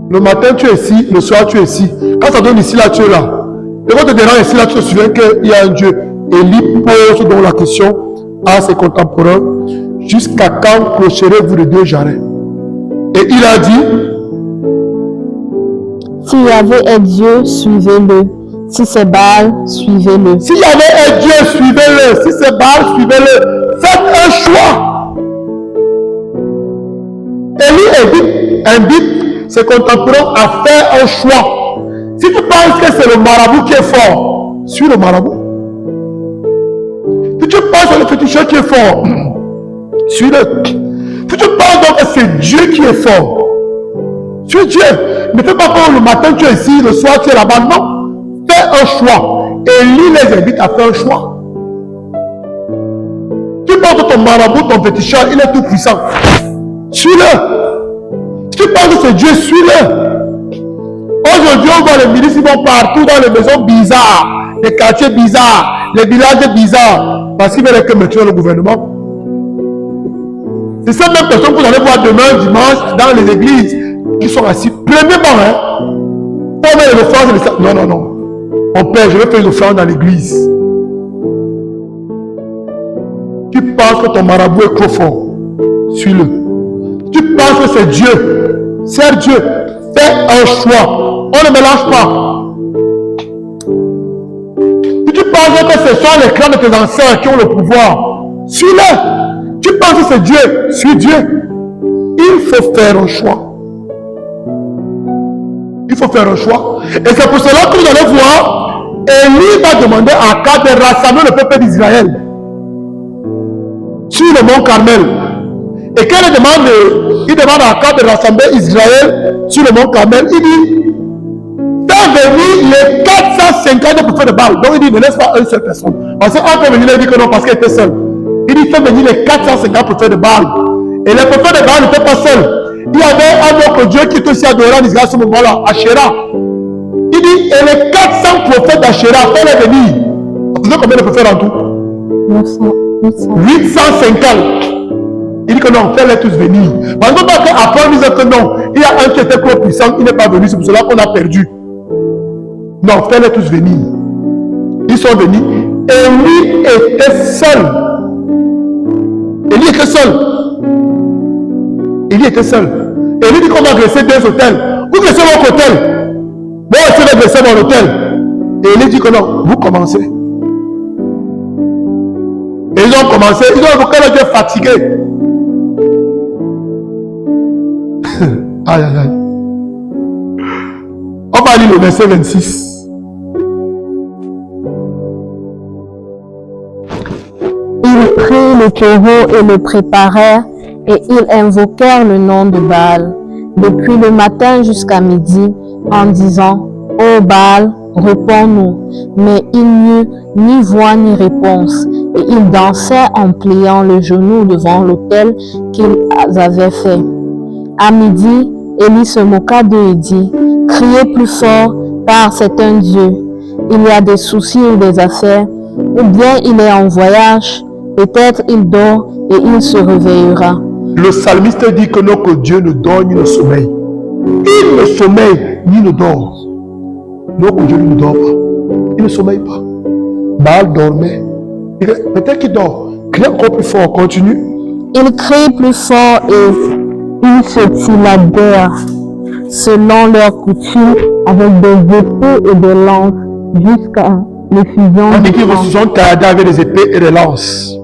Le matin tu es ici, le soir tu es ici. Quand ça donne ici, là tu es là. Et quand tu te déranges ici, là tu te souviens qu'il y a un Dieu. Élie pose donc la question à ses contemporains. Jusqu'à quand clocherez-vous les deux jarrets? Et il a dit, si Yahvé est Dieu, suivez-le. Si c'est Baal, suivez-le. si Yahvé est Dieu, suivez-le. Si c'est Baal, suivez-le. Faites un choix. Élie invite ses contemporains à faire un choix. Si tu penses que c'est le marabout qui est fort, suis le marabout. Si tu penses que le féticheur qui est fort, suis-le. Si tu penses donc que c'est Dieu qui est fort, suis Dieu. Ne fais pas comme le matin tu es ici, le soir tu es là-bas. Non. Fais un choix. Élie les invite à faire un choix. Tu penses que ton marabout, ton féticheur, il est tout puissant. Suis-le. Si tu penses que c'est Dieu, suis-le. Aujourd'hui, on voit les milices, ils vont partout dans les maisons bizarres, les quartiers bizarres, les villages bizarres, parce qu'ils veulent que maintenir le gouvernement. C'est ces mêmes personnes que vous allez voir demain, dimanche, dans les églises, qui sont assis. Premièrement, hein, pour mettre l'offrande, non, non, non. Mon père, je vais faire une offrande dans l'église. Tu penses que ton marabout est trop fort, suis-le. Tu penses que c'est Dieu, c'est Dieu. Fais un choix. On ne mélange pas. Si tu penses que ce sont les clans de tes ancêtres qui ont le pouvoir, suis-le. Tu penses que c'est Dieu, suis Dieu. Il faut faire un choix. Il faut faire un choix. Et c'est pour cela que vous allez voir, Élie va demander à Akab de rassembler le peuple d'Israël sur le mont Carmel. Et quand il demande à Akab de rassembler Israël sur le mont Carmel, il dit, fais venir les 450 prophètes de Baal. Donc il dit, ne laisse pas une seule personne. Parce qu'un peut venir, il dit que non, parce qu'il était seul. Il dit, fais venir les 450 prophètes de Baal. Et les prophètes de Baal n'étaient pas seuls. Il y avait un autre Dieu qui était aussi adoré en Israël à ce moment-là, Asherah. Il dit, et les 400 prophètes d'Asherah, fais-les venir. Vous savez combien de prophètes en tout? 850. Il dit que non, fais-les tous venir. Parce qu'après, on disait que non, il y a un qui était trop puissant, il n'est pas venu, c'est pour cela qu'on a perdu. Non, fais-les tous venir. Ils sont venus. Élie était seul. Élie était seul. Élie était seul. Élie dit qu'on va dresser deux hôtels. Vous dressez votre hôtel. Moi aussi, je vais dresser mon hôtel. Et Élie dit que non, vous commencez. Et ils ont commencé. Ils ont évoqué le Dieu fatigué. Aïe, aïe, aïe. On va lire le verset 26. Ils prirent le taureau et le préparèrent, et ils invoquèrent le nom de Baal, depuis le matin jusqu'à midi, en disant, ô Baal, réponds-nous. Mais il n'y eut ni voix ni réponse, et ils dansaient en pliant le genou devant l'autel qu'ils avaient fait. À midi, Élie se moqua d'eux et dit, criez plus fort, car c'est un Dieu. Il y a des soucis ou des affaires, ou bien il est en voyage, peut-être il dort et il se réveillera. Le psalmiste dit que non, que Dieu ne dort ni ne sommeille. Il ne sommeille ni ne dort. Non, que Dieu ne dort pas. Il ne sommeille pas. Baal dormait. Peut-être qu'il dort. Crie encore plus fort. Continue. Il crie plus fort et ils se tiladèrent selon leur coutume avec des épées et des lances jusqu'à l'effusion On dit du qu'ils sang. se sont taladés avec des épées et des lances.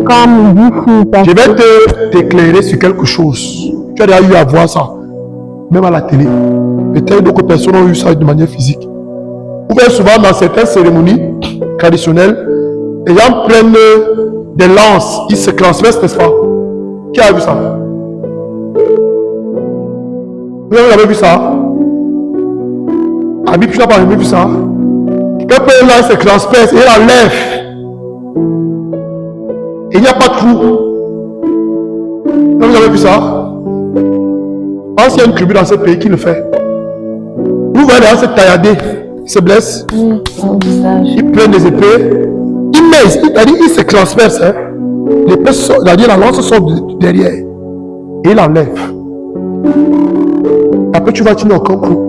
Comme d'ici Je vais t'éclairer sur quelque chose. Tu as déjà eu à voir ça. Même à la télé. Peut-être d'autres personnes ont eu ça de manière physique. Vous voyez souvent dans certaines cérémonies traditionnelles, les gens prennent des lances, ils se transpercent, n'est-ce pas? Qui a vu ça? Vous avez vu ça? Habib, tu n'as pas jamais vu ça? Quand là se transperce et il enlève. Et il n'y a pas de trou. Vous avez vu ça? Je pense qu'il y a une tribu dans ce pays qui le fait. Vous voyez là, c'est tailladé. Il se blesse. Il prend des épées. Il se transperce. Hein. L'épée sort, c'est-à-dire la lance sort derrière. Et il enlève. Après, tu vas tuer au Congo.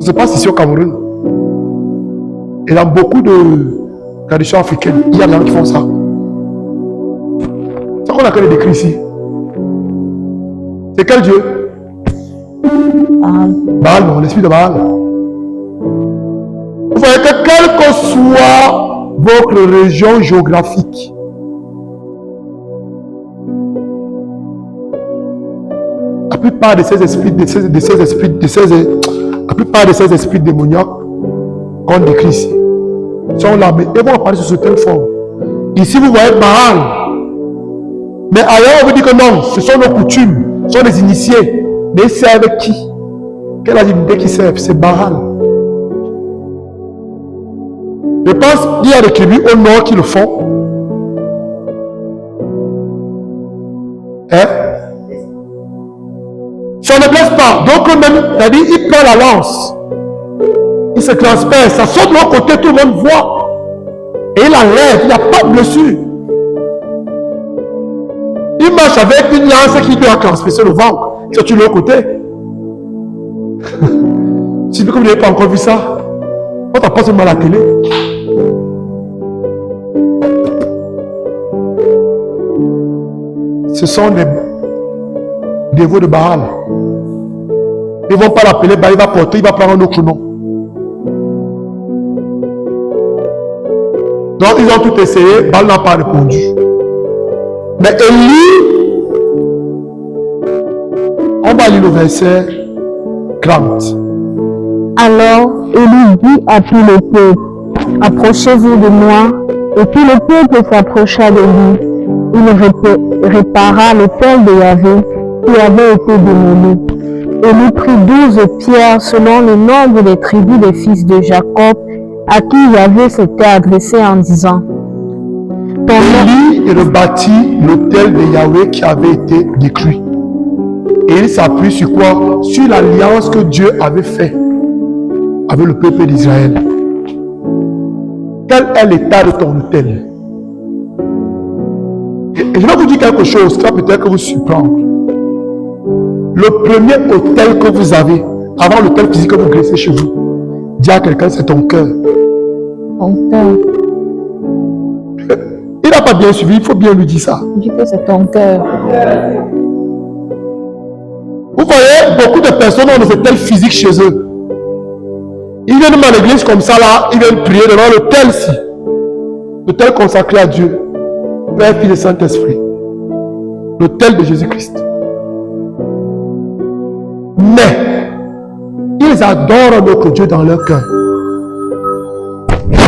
Ça se passe ici au Cameroun. Et dans beaucoup de traditions africaines, il y a des gens qui font ça. C'est ce qu'on appelle des décrit ici. C'est quel Dieu? Baal, non, l'esprit de Baal. Vous voyez que quelle que soit votre région géographique, la plupart de ces esprits démoniaques qu'on décrit ici sont là, mais ils vont apparaître sur cette forme. Ici, vous voyez Baal. Mais ailleurs, on vous dit que non, ce sont nos coutumes, ce sont les initiés. Mais ils servent qui? Quelle divinité qui servent? C'est Baal. Je pense qu'il y a des tribus au nord qui le font. Hein? Ça ne blesse pas. Donc, même, c'est-à-dire, il prend la lance. Il se transperce. Ça saute de l'autre côté, tout le monde voit. Et il enlève. Il n'y a pas de blessure. Il marche avec une lance qui doit transpercer le ventre. C'est de l'autre côté. Si vous n'avez pas encore vu ça, on t'a pas seulement à la télé. Ce sont des dévots de Baal. Ils ne vont pas l'appeler Baal, il va porter, il va prendre un autre nom. Donc ils ont tout essayé, Baal n'a pas répondu. Mais Élie, on va lire le verset 30. Alors Élie dit à tout le peuple, approchez-vous de moi. Et tout le peuple s'approcha de lui. Il répara l'autel de Yahvé qui avait été démoli. Élie prit 12 pierres selon le nombre des tribus des fils de Jacob à qui Yahvé s'était adressé en disant, Élie rebâtit l'autel de Yahvé qui avait été détruit. Et il s'appuie sur quoi? Sur l'alliance que Dieu avait faite avec le peuple d'Israël. Quel est l'état de ton autel? Et je vais vous dire quelque chose qui va peut-être vous surprendre. Le premier autel que vous avez, avant l'autel physique que vous graissez chez vous, dis à quelqu'un, c'est ton cœur. Ton cœur. Il n'a pas bien suivi, il faut bien lui dire ça. Dis que c'est ton cœur. Vous voyez, beaucoup de personnes ont des autels physiques chez eux. Ils viennent à l'église comme ça là, ils viennent prier devant l'autel-ci. L'autel consacré à Dieu. Père, Fils et Saint-Esprit. L'autel de Jésus-Christ. Mais, ils adorent notre Dieu dans leur cœur.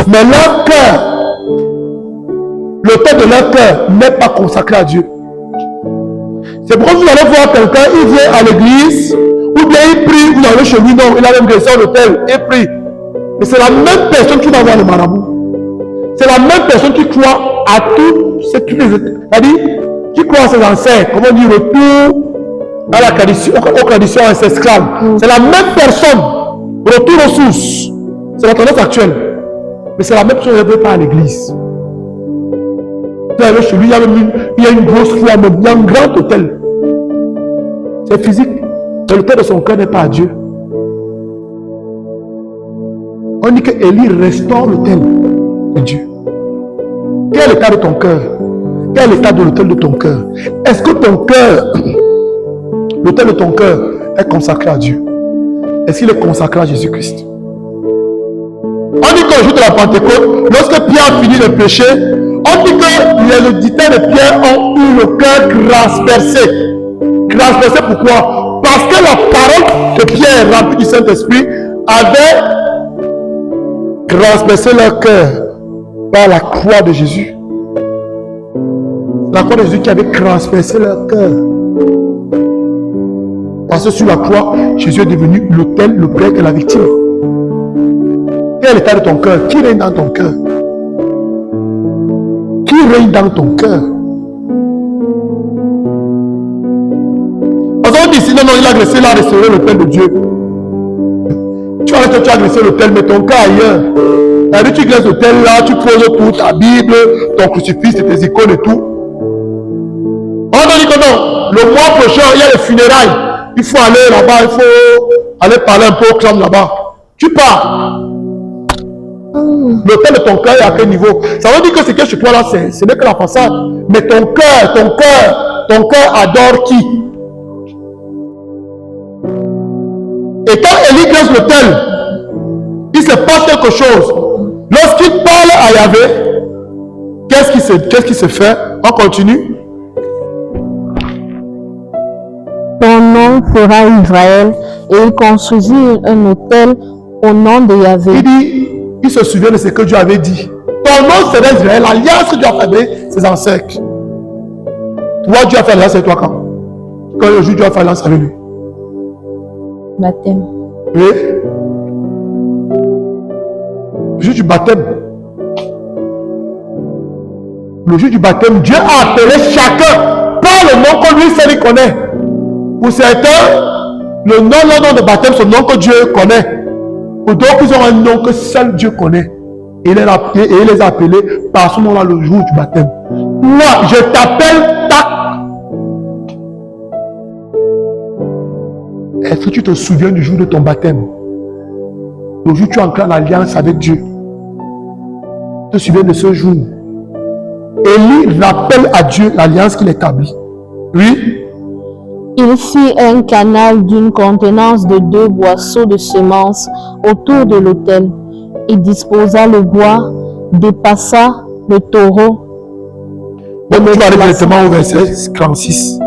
Mais leur cœur, l'autel de leur cœur n'est pas consacré à Dieu. C'est pourquoi vous allez voir quelqu'un, il vient à l'église, ou bien il prie, vous allez chez lui, non, il a même graissé à l'autel, il prie. Mais c'est la même personne qui va voir le marabout. C'est la même personne qui croit à tout, c'est-à-dire, qui croit à ses ancêtres, comment dire, retour à la tradition, aux traditions ancestrales. C'est la même personne, retour aux sources. C'est la tendance actuelle. Mais c'est la même chose, elle ne veut pas à l'église. Vous allez chez lui, il y a une grosse foi, il y a un grand hôtel. C'est physique. Mais l'autel de son cœur n'est pas à Dieu. On dit que Élie restaure l'autel de Dieu. Quel est l'état de ton cœur? Quel est l'état de l'autel de ton cœur? Est-ce que ton cœur, l'autel de ton cœur est consacré à Dieu? Est-ce qu'il est consacré à Jésus-Christ? On dit qu'au jour de la Pentecôte, lorsque Pierre a fini de prêcher, on dit que les auditeurs de Pierre ont eu le cœur transpercé. Transpercé pourquoi? Parce que la parole de Pierre, remplie du Saint-Esprit, avait transpercé leur cœur par la croix de Jésus. La croix de Jésus qui avait transpercé leur cœur. Parce que sur la croix, Jésus est devenu l'autel, le prêtre et la victime. Quel est l'état de ton cœur? Qui règne dans ton cœur? Qui règne dans ton cœur? Parce qu'on dit ici, non, il a agressé, il a restauré l'autel de Dieu. Tu as agressé l'autel, mais ton cœur ailleurs. C'est-à-dire, tu glaces l'autel là, tu poses tout, ta Bible, ton crucifix, tes icônes et tout. On a dit que non, le mois prochain, il y a les funérailles. Il faut aller là-bas, il faut aller parler un peu au clan là-bas. Tu pars. L'autel de ton cœur est à quel niveau? Ça veut dire que ce qui est chez toi là, ce n'est que la façade. Mais ton cœur adore qui? Et quand Élie glace l'autel, il se passe quelque chose. Lorsqu'il parle à Yahvé, qu'est-ce qui se fait? On continue. Ton nom fera Israël, et il construisit un autel au nom de Yahvé. Il dit, il se souvient de ce que Dieu avait dit. Ton nom sera Israël, l'alliance que Dieu a fait avec ses ancêtres. Toi, Dieu a fait l'alliance avec toi quand? Quand le jour Dieu a fait l'alliance avec lui? Baptême. Oui. Le jour du baptême. Le jour du baptême, Dieu a appelé chacun par le nom que lui seul connaît. Pour certains, le nom de baptême, c'est le nom que Dieu connaît. Pour d'autres, ils ont un nom que seul Dieu connaît. Et il les a appelés par ce nom-là le jour du baptême. Moi, je t'appelle tac. Est-ce que tu te souviens du jour de ton baptême? Le jour où tu entres en alliance avec Dieu. Tu te souviens de ce jour? Élie rappelle à Dieu l'alliance qu'il établit. Oui. Il fit un canal d'une contenance de 2 boisseaux de semences autour de l'autel. Il disposa le bois, dépassa le taureau. Donc, tu vas aller directement au verset 36.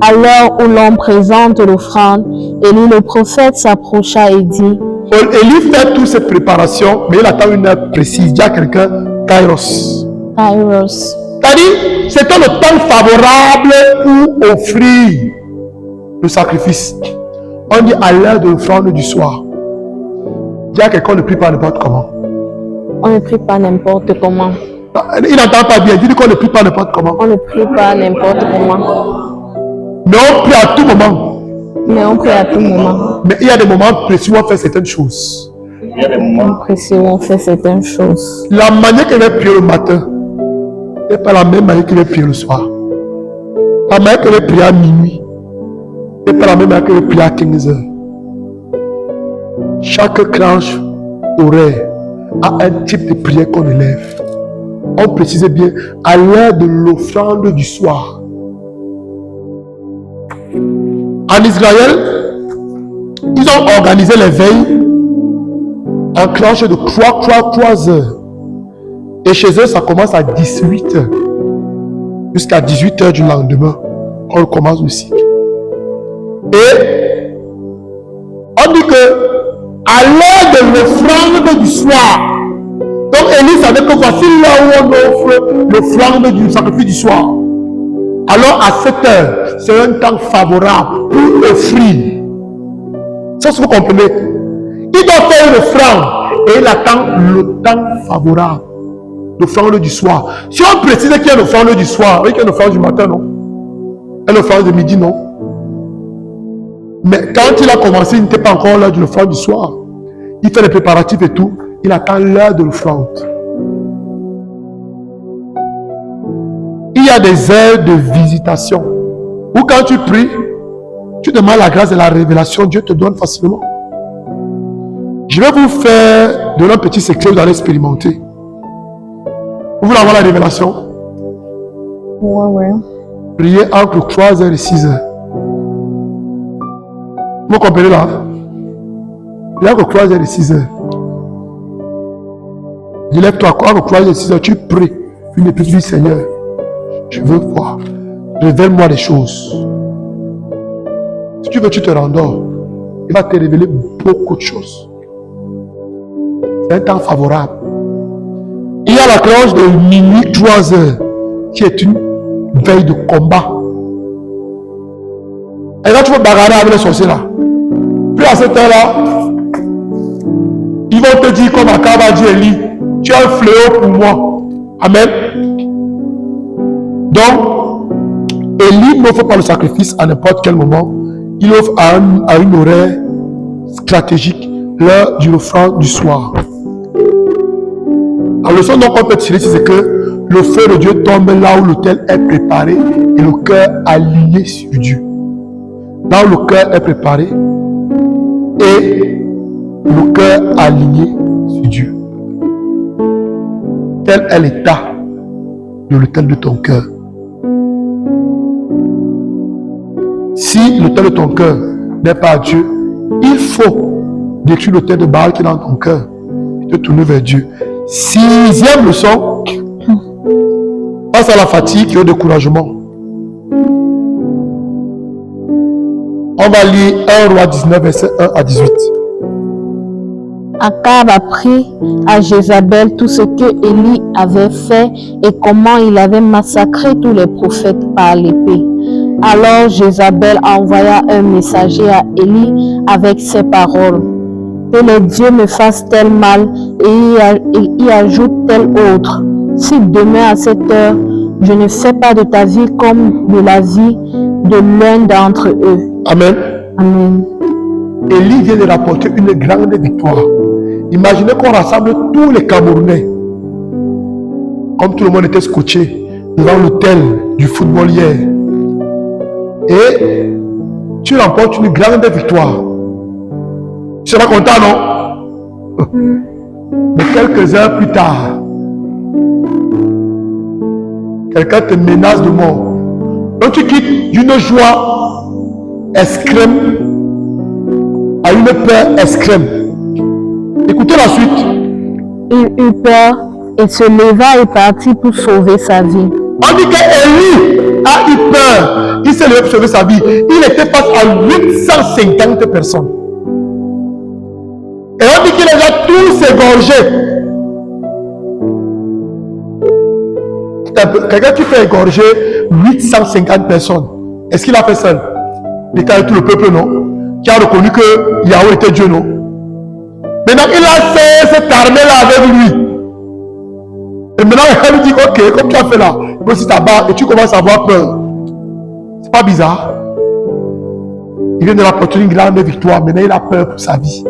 À l'heure où l'on présente l'offrande, Élie le prophète s'approcha et dit: Élie fait toutes ces préparations, mais il attend une heure précise. Il dit à quelqu'un, Kairos. Kairos. C'est-à-dire, c'était le temps favorable pour offrir le sacrifice. On dit à l'heure de l'offrande du soir. Il dit à quelqu'un, ne prie pas n'importe comment. On ne prie pas n'importe comment. Il n'entend pas bien. Il dit qu'on ne prie pas n'importe comment. On ne prie pas n'importe comment. Mais on prie à tout moment. Mais on prie à tout moment. Mais il y a des moments précis où on fait certaines choses. Il y a des moments précis où on fait certaines choses. La manière qu'elle va prier le matin n'est pas la même manière qu'elle va prier le soir. La manière qu'elle va prier à minuit n'est pas la même manière qu'elle va prier à 15 heures. Chaque tranche horaire a un type de prière qu'on élève. On précise bien à l'heure de l'offrande du soir. En Israël, ils ont organisé les veilles en tranches de 3 heures. Et chez eux, ça commence à 18 heures. Jusqu'à 18 heures du lendemain, on commence le cycle. Et on dit que à l'heure de l'offrande du soir, donc Élie savait que voici là où on offre l'offrande du sacrifice du soir. Alors à 7 heures, c'est un temps favorable pour offrir. Ça, c'est ce que vous comprenez. Il doit faire une offrande et il attend le temps favorable. L'offrande du soir. Si on précise qu'il y a une offrande du soir, oui, qu'il y a une offrande du matin, non? Une offrande de midi, non? Mais quand il a commencé, il n'était pas encore l'heure de l'offrande du soir. Il fait les préparatifs et tout. Il attend l'heure de l'offrande. Il y a des heures de visitation où quand tu pries, tu demandes la grâce et la révélation, Dieu te donne facilement. Je vais vous faire donner un petit secret, vous allez expérimenter. Vous voulez avoir la révélation? Ouais. Priez entre 3h et 6h. Vous comprenez là? Priez entre 3h et 6h. Lève-toi entre 3h et 6h, tu pries. Une épître du Seigneur. Je veux voir. Révèle-moi les choses. Si tu veux, tu te rendors. Il va te révéler beaucoup de choses. C'est un temps favorable. Il y a la cloche de minuit 3 heures qui est une veille de combat. Et là, tu veux bagarrer avec les sorciers là. Puis à cette heure-là, ils vont te dire comme Akab a dit Élie, tu es un fléau pour moi. Amen. Donc, Élie n'offre pas le sacrifice à n'importe quel moment. Il offre à une horaire stratégique, l'heure du refrain du soir. La leçon donc on peut tirer, c'est que le feu de Dieu tombe là où l'autel est préparé et le cœur aligné sur Dieu. Là où le cœur est préparé et le cœur aligné sur Dieu. Quel est l'état de l'autel de ton cœur? Si l'autel de ton cœur n'est pas Dieu, il faut détruire l'autel de Baal qui est dans ton cœur et te tourner vers Dieu. 6e leçon, face à la fatigue et au découragement. On va lire 1 Roi 19, verset 1 à 18. Akab apprit à Jézabel tout ce que Élie avait fait et comment il avait massacré tous les prophètes par l'épée. Alors Jézabel envoya un messager à Élie avec ces paroles. Que les dieux me fassent tel mal et y ajoutent tel autre. Si demain à cette heure, je ne fais pas de ta vie comme de la vie de l'un d'entre eux. Amen. Amen. Élie vient de rapporter une grande victoire. Imaginez qu'on rassemble tous les Camerounais. Comme tout le monde était scotché devant l'hôtel du football hier. Et tu remportes une grande victoire. Tu seras content, non? Mais quelques heures plus tard, quelqu'un te menace de mort. Donc tu quittes d'une joie extrême à une peur extrême. Écoutez la suite. Il eut peur et se leva et partit pour sauver sa vie. On dit qu'Élie a eu peur. Il s'est levé pour sauver sa vie. Il était face à 850 personnes. Et on dit qu'il les a tous égorgés. Quelqu'un qui fait égorger 850 personnes, est-ce qu'il a fait seul? Il était avec tout le peuple, non? Qui a reconnu que Yahweh était Dieu, non? Maintenant, il a fait cette armée-là avec lui. Et maintenant, il lui dit, ok, comme tu as fait là, voici ta barre et tu commences à avoir peur. C'est pas bizarre? Il vient de rapporter une grande victoire. Maintenant, il a peur pour sa vie.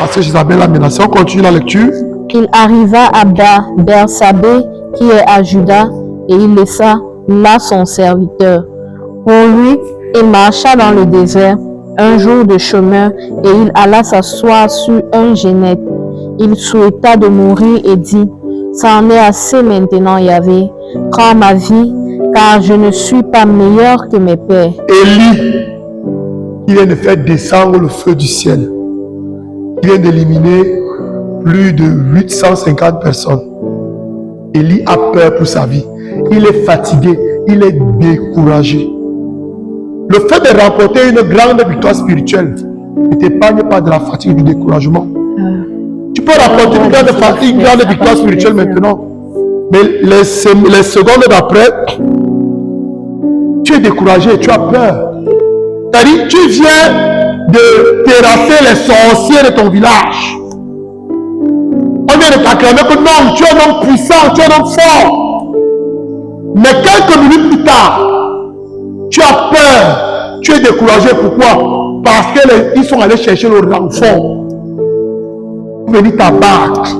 Parce que Jézabel l'a menacé. On continue la lecture. Il arriva à Bersabée, qui est à Juda, et il laissa là son serviteur. Pour lui, il marcha dans le désert un jour de chemin, et il alla s'asseoir sur un génète. Il souhaita de mourir et dit, ça en est assez maintenant, Yahvé, prends ma vie, car je ne suis pas meilleur que mes pères. Élie, il vient de faire descendre le feu du ciel. Il vient d'éliminer plus de 850 personnes. Élie a peur pour sa vie. Il est fatigué, il est découragé. Le fait de remporter une grande victoire spirituelle ne t'épargne pas de la fatigue et du découragement. Tu peux remporter une grande victoire spirituelle maintenant, mais les secondes d'après, tu es découragé, tu as peur. C'est-à-dire, tu viens de terrasser les sorciers de ton village. On vient de t'acclamer que non, tu es un homme puissant, tu es un homme fort. Mais quelques minutes plus tard, tu as peur, tu es découragé. Pourquoi? Parce qu'ils sont allés chercher le renfort. Venir t'abattre.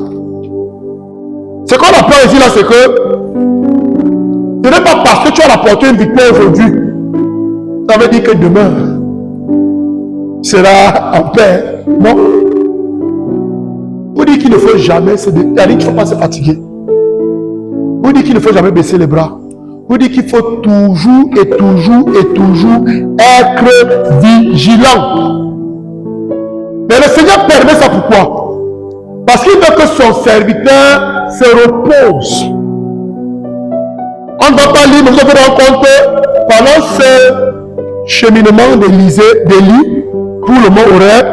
Ce qu'on a peur ici, là, c'est que ce n'est pas parce que tu as rapporté une victoire aujourd'hui, ça veut dire que demain, tu seras en paix. Non. Vous dites qu'il ne faut jamais se qu'il ne faut pas se fatiguer. Vous dites qu'il ne faut jamais baisser les bras. Vous dites qu'il faut toujours et toujours et toujours être vigilant. Mais le Seigneur permet ça pourquoi? Parce qu'il veut que son serviteur se repose. On ne va pas lire, mais vous avez rencontré pendant ce cheminement d'Élie, pour le mot horaire,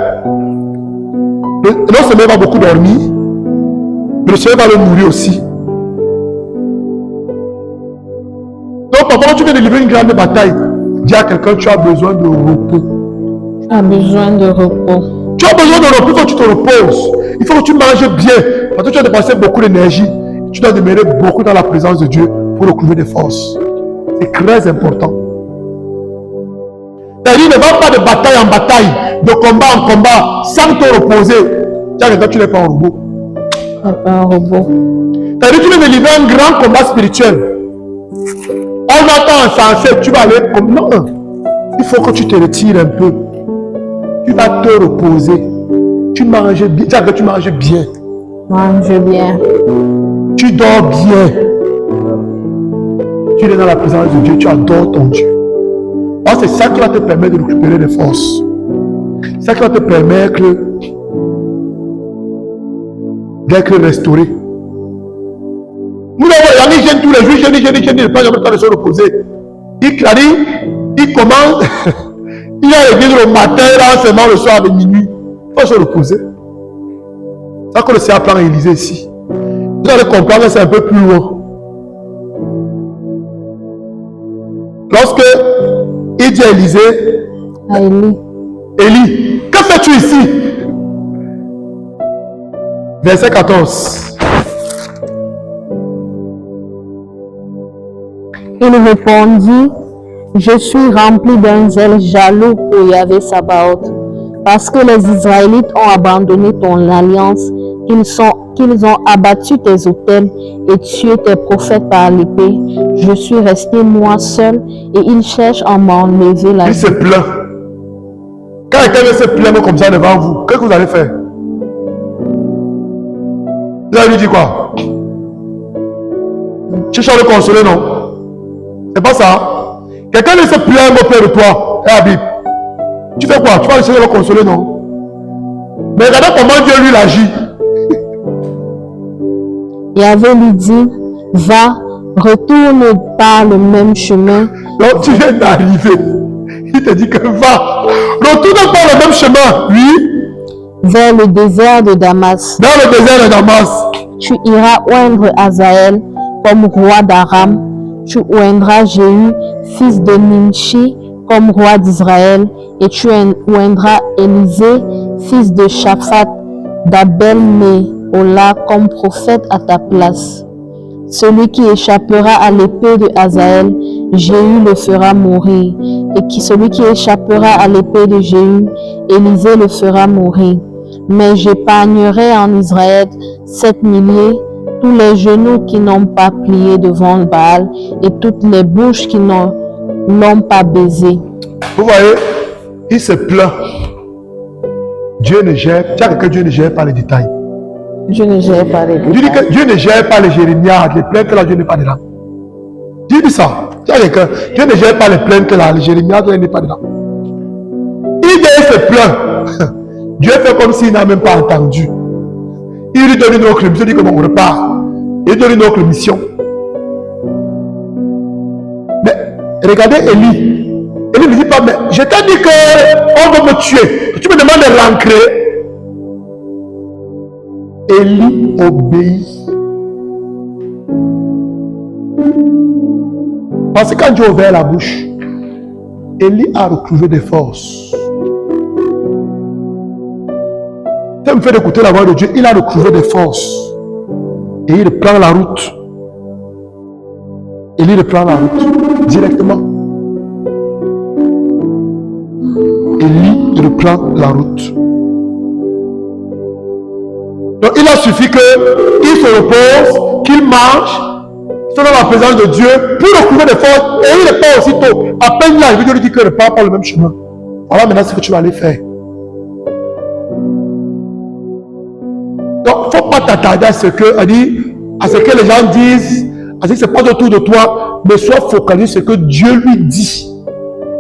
non seulement il va beaucoup dormir, mais le Seigneur va le nourrir aussi. Donc, papa, tu viens de livrer une grande bataille. Dis à quelqu'un, tu as besoin de repos. Tu as besoin de repos. Tu as besoin de repos, il faut que tu te reposes. Il faut que tu manges bien. Parce que tu as dépensé beaucoup d'énergie. Tu dois demeurer beaucoup dans la présence de Dieu pour retrouver des forces. C'est très important. C'est-à-dire, ne va pas de bataille en bataille, de combat en combat, sans te reposer. Tu as quelqu'un, tu n'es pas un robot. Tu n'es pas un robot. C'est-à-dire, tu veux me livrer un grand combat spirituel. On attend insensé, tu vas aller comme... Non, il faut que tu te retires un peu. Tu vas te reposer. Tu manges bien. Tu manges bien. Mange bien. Tu dors bien. Tu es dans la présence de Dieu, tu adores ton Dieu. Alors c'est ça qui va te permettre de récupérer des forces. C'est ça qui va te permettre d'être restauré. Nous avons les jeunes tous les jours, jeunes, il n'a pas jamais le temps de se reposer. Il commence, il a l'église le matin, là, seulement le soir avec minuit. Il faut se reposer. C'est ça que le Seigneur plan Élysée ici. Vous allez comprendre que c'est un peu plus loin. Lorsque il dit à Élysée, Élie, que fais-tu ici? Verset 14. Il répondit, je suis rempli d'un zèle jaloux pour Yahvé Sabaoth, parce que les Israélites ont abandonné ton alliance, qu'ils ont abattu tes autels et tué tes prophètes par l'épée. Je suis resté moi seul et ils cherchent à m'enlever la vie. Il se plaint. Quand quelqu'un se plaint comme ça devant vous, qu'est-ce que vous allez faire? Vous allez lui dire quoi? Tu cherches à le consoler, non? C'est pas ça. Quelqu'un ne se plaint auprès de toi. Et Habib, tu fais quoi? Tu vas essayer de le consoler, non? Mais regardez comment Dieu lui agit. Yahvé lui dit, va, retourne par le même chemin. Donc tu viens d'arriver. Il te dit que va, retourne par le même chemin. Oui. Vers le désert de Damas. Dans le désert de Damas. Tu iras oindre Hazaël comme roi d'Aram. Tu oindras Jéhu, fils de Nimshi, comme roi d'Israël. Et tu oindras Élisée, fils de Shaphat, d'Abel-Méhola, comme prophète à ta place. Celui qui échappera à l'épée de Hazaël, Jéhu le fera mourir. Et celui qui échappera à l'épée de Jéhu, Élisée le fera mourir. Mais j'épargnerai en Israël 7 milliers, tous les genoux qui n'ont pas plié devant le Baal et toutes les bouches qui ne l'ont pas baisé. Vous voyez, il se plaint. Dieu ne gère, tu as que Dieu ne gère pas les détails. Dieu ne gère pas les détails. Dieu dit que Dieu ne gère pas les jérémiades, les plaintes là, Dieu n'est pas dedans. Dieu dit ça. Tu as que Dieu ne gère pas les plaintes là, les jérémiades, Dieu n'est pas dedans. Il se plaint. Dieu fait comme s'il n'a même pas entendu. Il lui donne une autre mission, il dit qu'on repart. Il lui donne une autre mission. Mais regardez Élie. Élie ne dit pas, mais je t'ai dit qu'on va me tuer. Tu me demandes de rentrer. Élie obéit. Parce que quand Dieu a ouvert la bouche, Élie a retrouvé des forces. Ça me fait écouter la voix de Dieu. Il a retrouvé des forces. Et il reprend la route. Élie reprend la route directement. Élie reprend la route. Donc il a suffi qu'il se repose, qu'il mange, qu'il soit dans la présence de Dieu pour retrouver des forces. Et il repart aussitôt. À peine là, Dieu lui dit qu'il repart par le même chemin. Voilà maintenant ce que tu vas aller faire. Donc, il ne faut pas t'attarder à ce que les gens disent, à ce qui se passe autour de toi, mais sois focalisé sur ce que Dieu lui dit.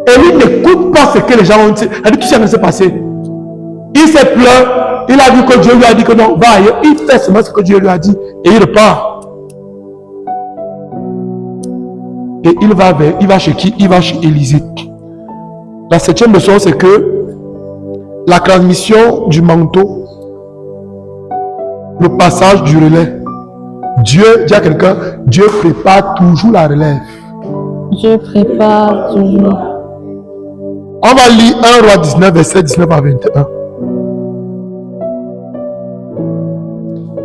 Et lui n'écoute pas ce que les gens ont dit. Il a dit tout ça ne s'est passé. Il s'est plaint, il a vu que Dieu lui a dit que non, va ailleurs. Il fait seulement ce que Dieu lui a dit et il repart. Et il va chez qui? Il va chez Élisée. La 7e leçon, c'est que la transmission du manteau, le passage du relais. Dieu dit à quelqu'un, Dieu prépare toujours la relève. Dieu prépare toujours. On va lire 1 Roi 19, verset 19 à 21.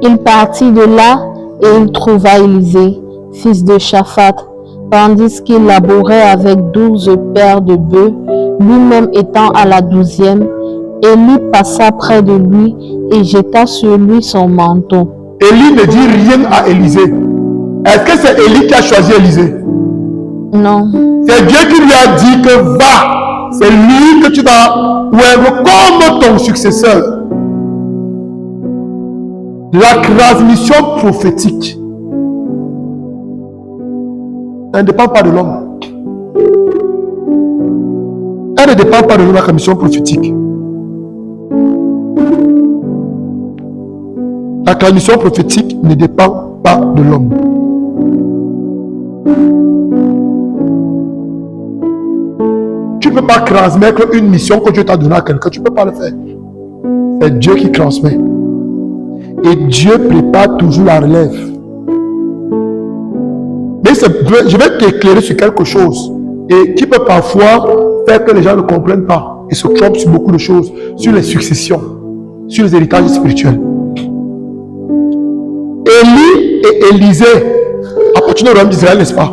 Il partit de là et il trouva Élisée, fils de Shaphat, tandis qu'il labourait avec 12 paires de bœufs, lui-même étant à la 12e. Élie passa près de lui et jeta sur lui son manteau. Élie ne dit rien à Élisée. Est-ce que c'est Élie qui a choisi Élisée? Non, C'est Dieu qui lui a dit que va. C'est lui que tu vas ouvrir comme ton successeur. La transmission prophétique, elle ne dépend pas de l'homme. Elle ne dépend pas de la transmission prophétique. La transmission prophétique ne dépend pas de l'homme. Tu ne peux pas transmettre une mission que Dieu t'a donnée à quelqu'un. Tu ne peux pas le faire. C'est Dieu qui transmet. Et Dieu prépare toujours la relève. Mais je vais t'éclairer sur quelque chose. Et qui peut parfois faire que les gens ne comprennent pas. Et se trompent sur beaucoup de choses. Sur les successions. Sur les héritages spirituels. Élie et Élisée appartiennent au royaume d'Israël, n'est-ce pas?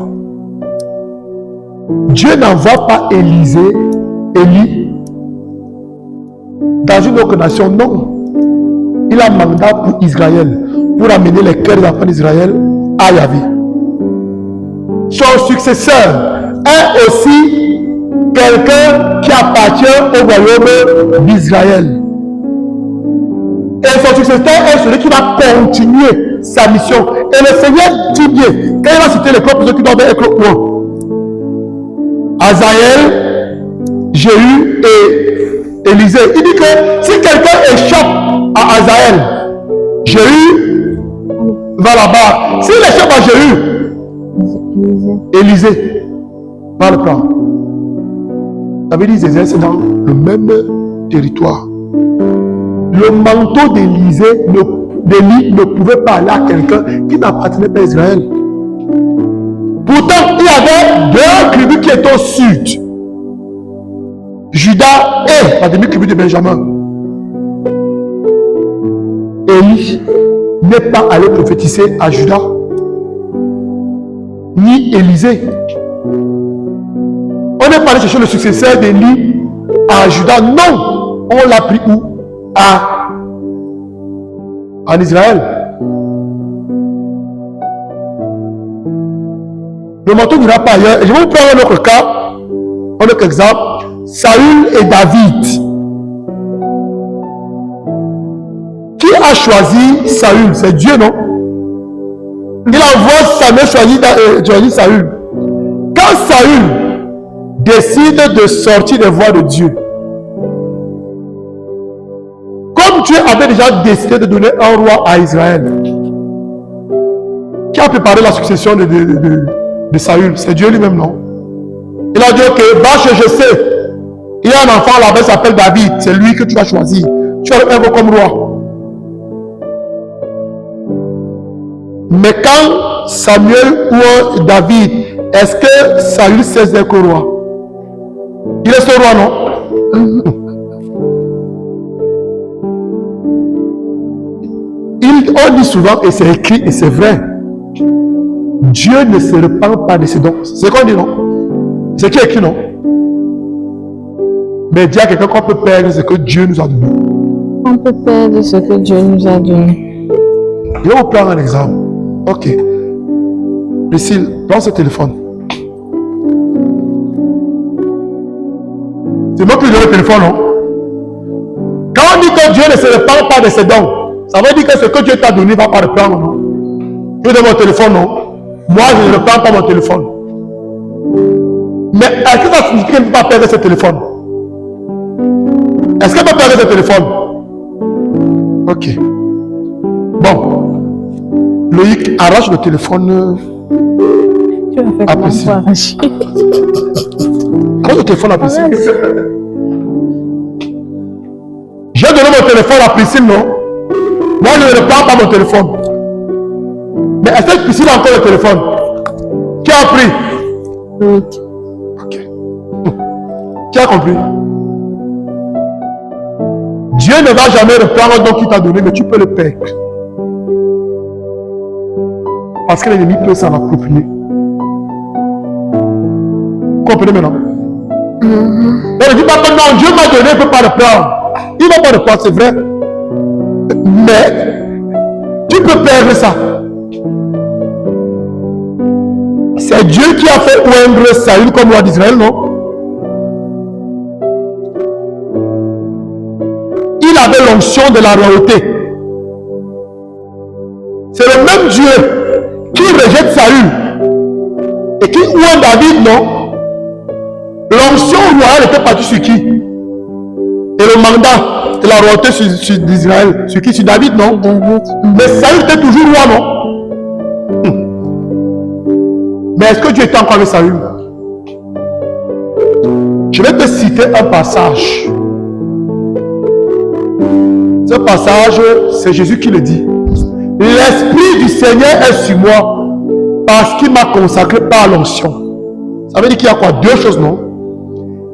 Dieu n'envoie pas Élie dans une autre nation, non. Il a un mandat pour Israël, pour amener les cœurs des enfants d'Israël à Yahvé. Son successeur est aussi quelqu'un qui appartient au royaume d'Israël. Et son successeur est celui qui va continuer sa mission. Et le Seigneur dit bien, quand il va citer les trois personnes qui doivent être loin, Azaël, Jéhu et Élisée. Il dit que si quelqu'un échappe à Azaël, Jéhu va là-bas. S'il échappe à Jéhu, Élisée va le prendre. Ça veut dire que c'est dans le même territoire. Le manteau d'Élisée, d'Élie ne pouvait pas aller à quelqu'un qui n'appartenait pas à Israël. Pourtant, il y avait deux tribus qui étaient au sud. Judas et la demi-tribu de Benjamin. Élie n'est pas allé prophétiser à Judas, ni Élisée. On n'est pas allé chercher le successeur d'Élie à Judas. Non, on l'a pris où? En Israël. Le manteau n'ira pas ailleurs. Et je vais vous prendre un autre cas, un autre exemple. Saül et David. Qui a choisi Saül? C'est Dieu, non? Il envoie Samuel choisir Saül. Quand Saül décide de sortir des voies de Dieu, comme Dieu avait déjà décidé de donner un roi à Israël, qui a préparé la succession de Saül? C'est Dieu lui-même, non? Il a dit, ok, va chez Jessé. Il y a un enfant là-bas qui s'appelle David. C'est lui que tu vas choisir. Tu vas le faire comme roi. Mais quand Samuel ou David, est-ce que Saül sait d'être roi? Il est ce roi, non? On dit souvent, et c'est écrit, et c'est vrai, Dieu ne se repent pas de ses dons. C'est ce qu'on dit, non? C'est qui écrit, non? Mais dis à quelqu'un qu'on peut perdre ce que Dieu nous a donné. on peut perdre ce que Dieu nous a donné. Je vais vous prendre un exemple. Ok. Lucille, prends ce téléphone. C'est moi qui donne le téléphone, non? Quand on dit que Dieu ne se repent pas de ses dons, ça veut dire que ce que Dieu t'a donné ne va pas reprendre, non? Je donne mon téléphone, non? Moi, je ne reprends pas mon téléphone. Mais est-ce que ça signifie qu'elle ne peut pas perdre ce téléphone? Est-ce qu'elle peut perdre ce téléphone? Ok. Bon. Loïc, arrache le téléphone. Tu vas faire comment pour arracher? Arrache le téléphone à Priscille. J'ai donné mon téléphone à Priscille, non? Moi, je ne reprends pas mon téléphone. Mais est-ce que Priscille a encore le téléphone? Qui a pris? Oui. Ok. Tu as compris? Dieu ne va jamais reprendre un don qu'il t'a donné, mais tu peux le perdre. Parce que l'ennemi peut s'en approprier. Vous comprenez maintenant? Donc ne dis pas que non, Dieu m'a donné, il ne peut pas le prendre. Il ne va pas le prendre, c'est vrai. Mais tu peux perdre ça. C'est Dieu qui a fait oindre Saül comme roi d'Israël, non? Il avait l'onction de la royauté. C'est le même Dieu qui rejette Saül et qui oint David, non? L'onction royale était partie sur qui? Et le mandat de la royauté sur d'Israël, sur qui? Sur David, non? David. Mais Saül était toujours roi, non? Mais est-ce que Dieu était encore avec Saül? Je vais te citer un passage. Ce passage, c'est Jésus qui le dit. L'Esprit du Seigneur est sur moi parce qu'il m'a consacré par l'onction. Ça veut dire qu'il y a quoi? Deux choses, non?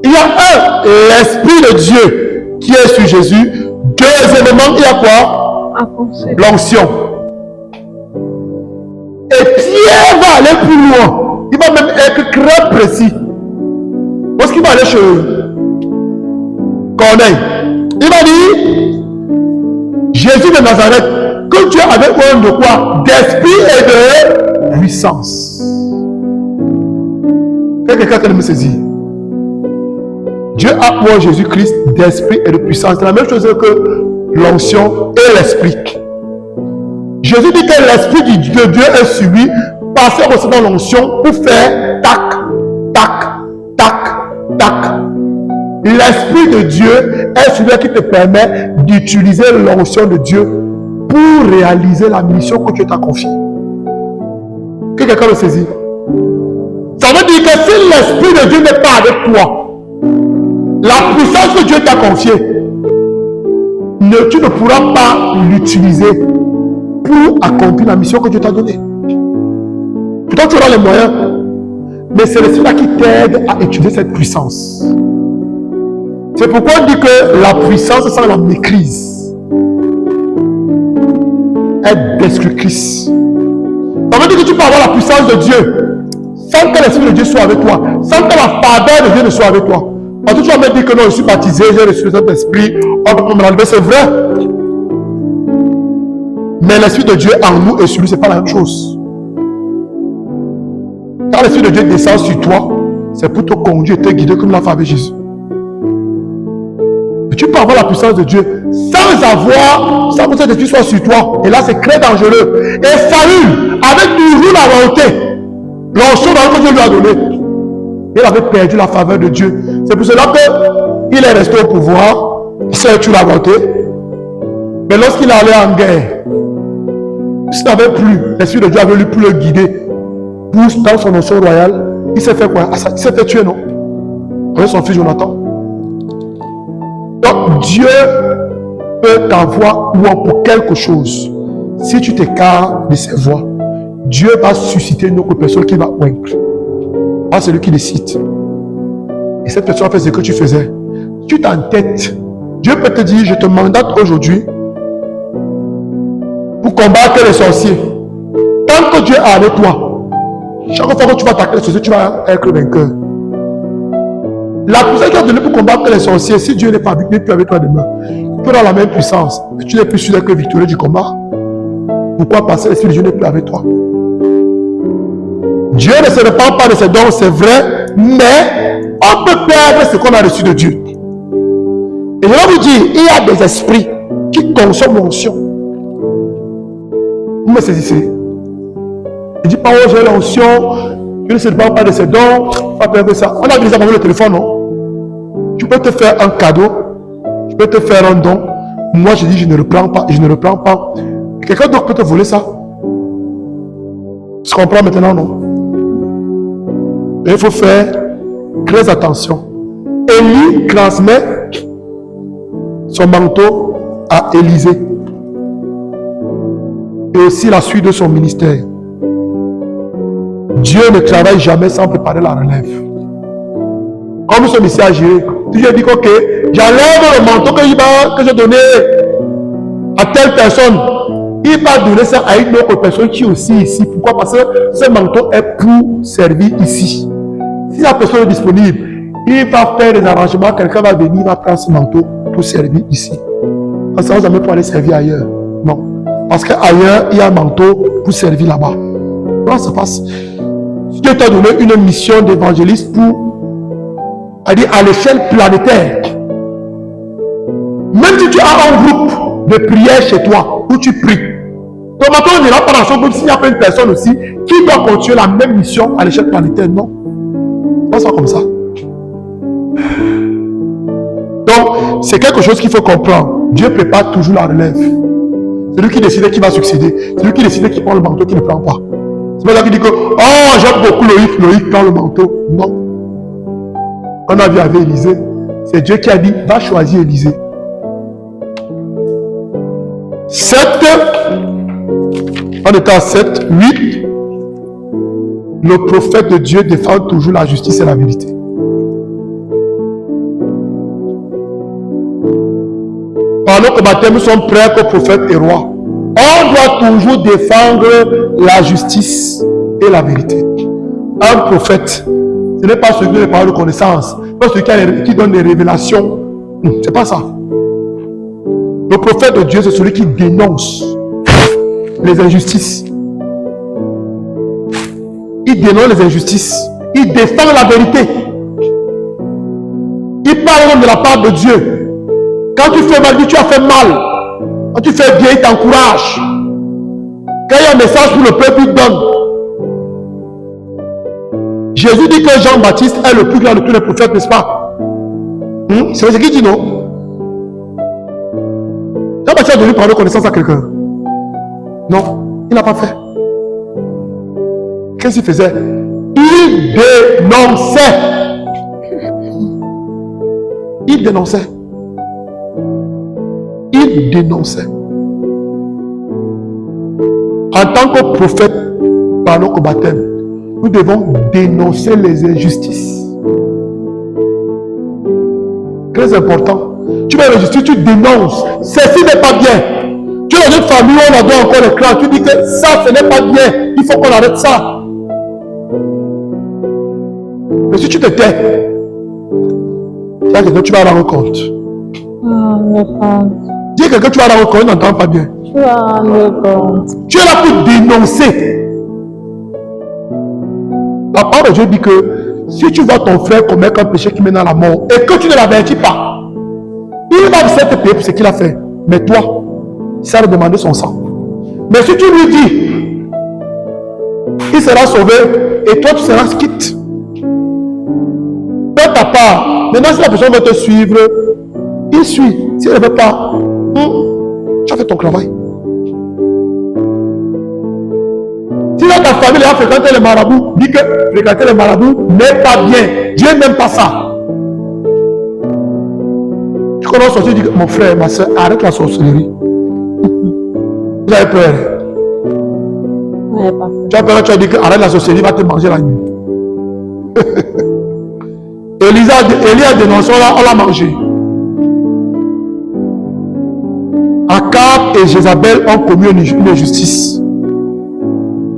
Il y a l'Esprit de Dieu qui est sur Jésus. Deuxièmement, il y a quoi? L'onction. Et Pierre va aller plus loin. Il va même être très précis. Parce qu'il va aller chez Corneille. Il va dire, Jésus de Nazareth, que Dieu avait besoin de quoi? D'esprit et de puissance. Quelqu'un qui me saisit. Dieu a pour Jésus-Christ d'esprit et de puissance. C'est la même chose que l'onction et l'esprit. Jésus dit que l'esprit de Dieu est sur lui parce qu'il reçoit l'onction pour faire tac, tac, tac, tac. L'esprit de Dieu est celui qui te permet d'utiliser l'onction de Dieu pour réaliser la mission que Dieu t'a confiée. Que quelqu'un le saisit. Ça veut dire que si l'esprit de Dieu n'est pas avec toi, la puissance que Dieu t'a confiée, tu ne pourras pas l'utiliser pour accomplir la mission que Dieu t'a donnée. Pourtant, tu auras les moyens, mais c'est l'esprit qui t'aide à utiliser cette puissance. C'est pourquoi on dit que la puissance sans la maîtrise est destructrice. Ça veut dire que tu peux avoir la puissance de Dieu sans que l'esprit de Dieu soit avec toi, sans que la faveur de Dieu ne soit avec toi. Parce que tu vas me dire que non, je suis baptisé, j'ai reçu le Saint-Esprit, on peut me l'enlever, c'est vrai. Mais l'Esprit de Dieu en nous et sur lui, ce n'est pas la même chose. Quand l'Esprit de Dieu descend sur toi, c'est pour te conduire et te guider comme l'a fait avec Jésus. Et tu peux avoir la puissance de Dieu sans que cet esprit soit sur toi. Et là, c'est très dangereux. Et Saül avait toujours la royauté. L'onction que Dieu lui a donné. Il avait perdu la faveur de Dieu. C'est pour cela qu'il est resté au pouvoir. Il s'est tué la royauté. Mais lorsqu'il allait en guerre, s'il n'avait plus, l'Esprit de Dieu avait lui pu le guider dans son onction royale. Il s'est fait quoi? Il s'est fait tuer, non? Avec son fils Jonathan. Donc Dieu peut t'avoir pour quelque chose. Si tu t'écartes de ses voies, Dieu va susciter une autre personne qui va vaincre. Pas celui qui décide. Et cette personne fait ce que tu faisais. Tu t'entêtes. Dieu peut te dire, je te mandate aujourd'hui pour combattre les sorciers. Tant que Dieu est avec toi, chaque fois que tu vas attaquer les sorciers, tu vas être vainqueur. La puissance qui a donné pour combattre les sorciers, si Dieu n'est pas avec toi demain, tu auras la même puissance, mais tu n'es plus sûr d'être victorieux du combat. Pourquoi? Parce que l'Esprit de Dieu n'est plus avec toi. Dieu ne se répand pas de ses dons, c'est vrai, mais on peut perdre ce qu'on a reçu de Dieu. Et je vais vous dire, il y a des esprits qui consomment l'onction. Vous me saisissez? Il dit pas, oh, j'ai l'onction, je ne se répand pas de ses dons, pas perdre ça. On a déjà parlé le téléphone, non? Tu peux te faire un cadeau, tu peux te faire un don. Moi, je dis, je ne reprends pas, je ne reprends pas. Quelqu'un d'autre peut te voler ça. Tu comprends maintenant, non? Et il faut faire très attention. Élie transmet son manteau à Élisée. Et aussi la suite de son ministère. Dieu ne travaille jamais sans préparer la relève. Comme nous sommes ici à gérer, tu lui dis que ok, j'enlève le manteau que j'ai donné à telle personne. Il va donner ça à une autre personne qui est aussi ici. Pourquoi? Parce que ce manteau est pour servir ici. Si la personne est disponible, il va faire des arrangements. Quelqu'un va venir, va prendre ce manteau pour servir ici. Ça ne sera jamais pour aller servir ailleurs. Non. Parce qu'ailleurs, il y a un manteau pour servir là-bas. Comment ça se passe? Dieu t'a donné une mission d'évangéliste pour aller à l'échelle planétaire. Même si tu as un groupe de prière chez toi où tu pries, ton manteau n'ira pas dans son groupe s'il n'y a pas une personne aussi qui doit continuer la même mission à l'échelle planétaire. Non. C'est pas comme ça. Donc, c'est quelque chose qu'il faut comprendre. Dieu prépare toujours la relève. C'est lui qui décide qui va succéder. C'est lui qui décide qui prend le manteau, qui ne prend pas. C'est pas là qui dit que, oh, j'aime beaucoup Loïc prend le manteau. Non. On a vu avec Élisée. C'est Dieu qui a dit, va choisir Élisée. 7, on était à 7, 8. Le prophète de Dieu défend toujours la justice et la vérité. Pendant qu'au baptême, nous sommes prêts comme prophètes et rois. On doit toujours défendre la justice et la vérité. Un prophète, ce n'est pas celui qui donne des paroles de connaissance, pas celui qui donne des révélations. C'est pas ça. Le prophète de Dieu, c'est celui qui dénonce les injustices. Il dénonce les injustices. Il défend la vérité. Il parle de la part de Dieu. Quand tu fais mal, tu as fait mal. Quand tu fais bien, il t'encourage. Quand il y a un message pour le peuple, il donne. Jésus dit que Jean-Baptiste est le plus grand de tous les prophètes, n'est-ce pas? C'est ce qu'il dit, non? Jean-Baptiste a donné parole de connaissance à quelqu'un. Non, il n'a pas fait. Qu'est-ce qu'il faisait? Il dénonçait. Il dénonçait. Il dénonçait. En tant que prophète, parlons au baptême, nous devons dénoncer les injustices. Très important. Tu vas l'injustice, tu dénonces. Ceci n'est pas bien. Tu es dans une famille où on a donné encore les clans. Tu dis que ça, ce n'est pas bien. Il faut qu'on arrête ça. Mais si tu te tais, tu vas rendre compte. Dis à quelqu'un, tu vas rendre compte, il n'entend pas bien. Tu vas rendre compte. Tu es là pour dénoncer. La parole de Dieu dit que si tu vois ton frère commettre un péché qui mène à la mort et que tu ne l'avertis pas, il va te payer pour ce qu'il a fait. Mais toi, ça va demander son sang. Mais si tu lui dis, il sera sauvé et toi tu seras quitte. Fais ta part. Maintenant, si la personne veut te suivre, il suit. S'il ne veut pas, tu as fait ton travail. Si dans ta famille, elle a fréquenté les marabouts, dis que fréquenter les marabouts n'est pas bien. Dieu n'aime pas ça. Tu commences à dire, mon frère, ma soeur, arrête la sorcellerie. Vous avez peur? Ouais, pas tu as peur, tu as dit que arrête la sorcellerie, va te manger la nuit. Élie a dénoncé, on l'a mangé. Akab et Jézabel ont commis une injustice.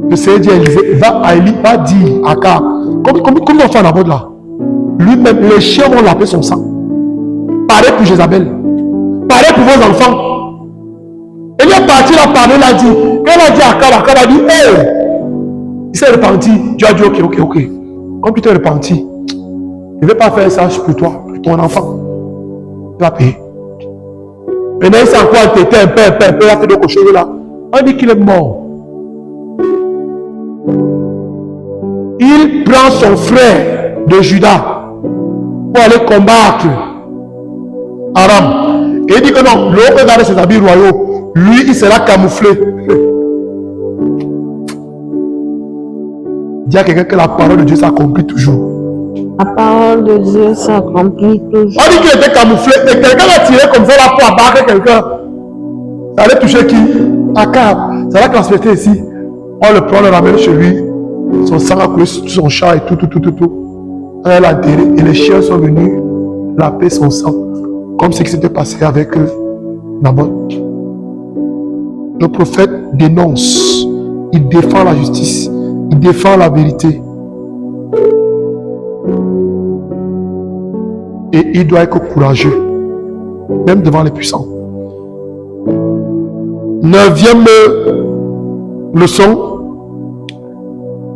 Le Seigneur dit à Élisée, va à Élie, va dire à Akab, comme on fait en abord là, lui-même, les chiens vont laver son sang. Pareil pour Jézabel. Pareil pour vos enfants. Élie est parti là parler, il a dit, quand il a dit à Akab a dit, hey! Il s'est repenti. Dieu a dit, ok. Comme tu t'es repenti, je ne vais pas faire ça pour toi, pour ton enfant. Tu vas payer. Maintenant, il s'est encore entêté un peu, il a fait d'autres choses là. On dit qu'il est mort. Il prend son frère de Judas pour aller combattre Aram. Et il dit que non, l'autre va garder ses habits royaux. Lui, il sera camouflé. Dis à quelqu'un que la parole de Dieu s'accomplit toujours. La parole de Dieu s'accomplit toujours. On dit qu'il était camouflé et quelqu'un l'a tiré comme ça là pour abattre quelqu'un. Ça allait toucher qui? Akab. Ça va transmettre ici. On le prend, le ramène chez lui. Son sang a coulé sur son chat et tout. Elle l'a enterré et les chiens sont venus laver son sang, comme ce qui s'était passé avec Naboth. Le prophète dénonce, il défend la justice, il défend la vérité. Et il doit être courageux, même devant les puissants. 9e leçon,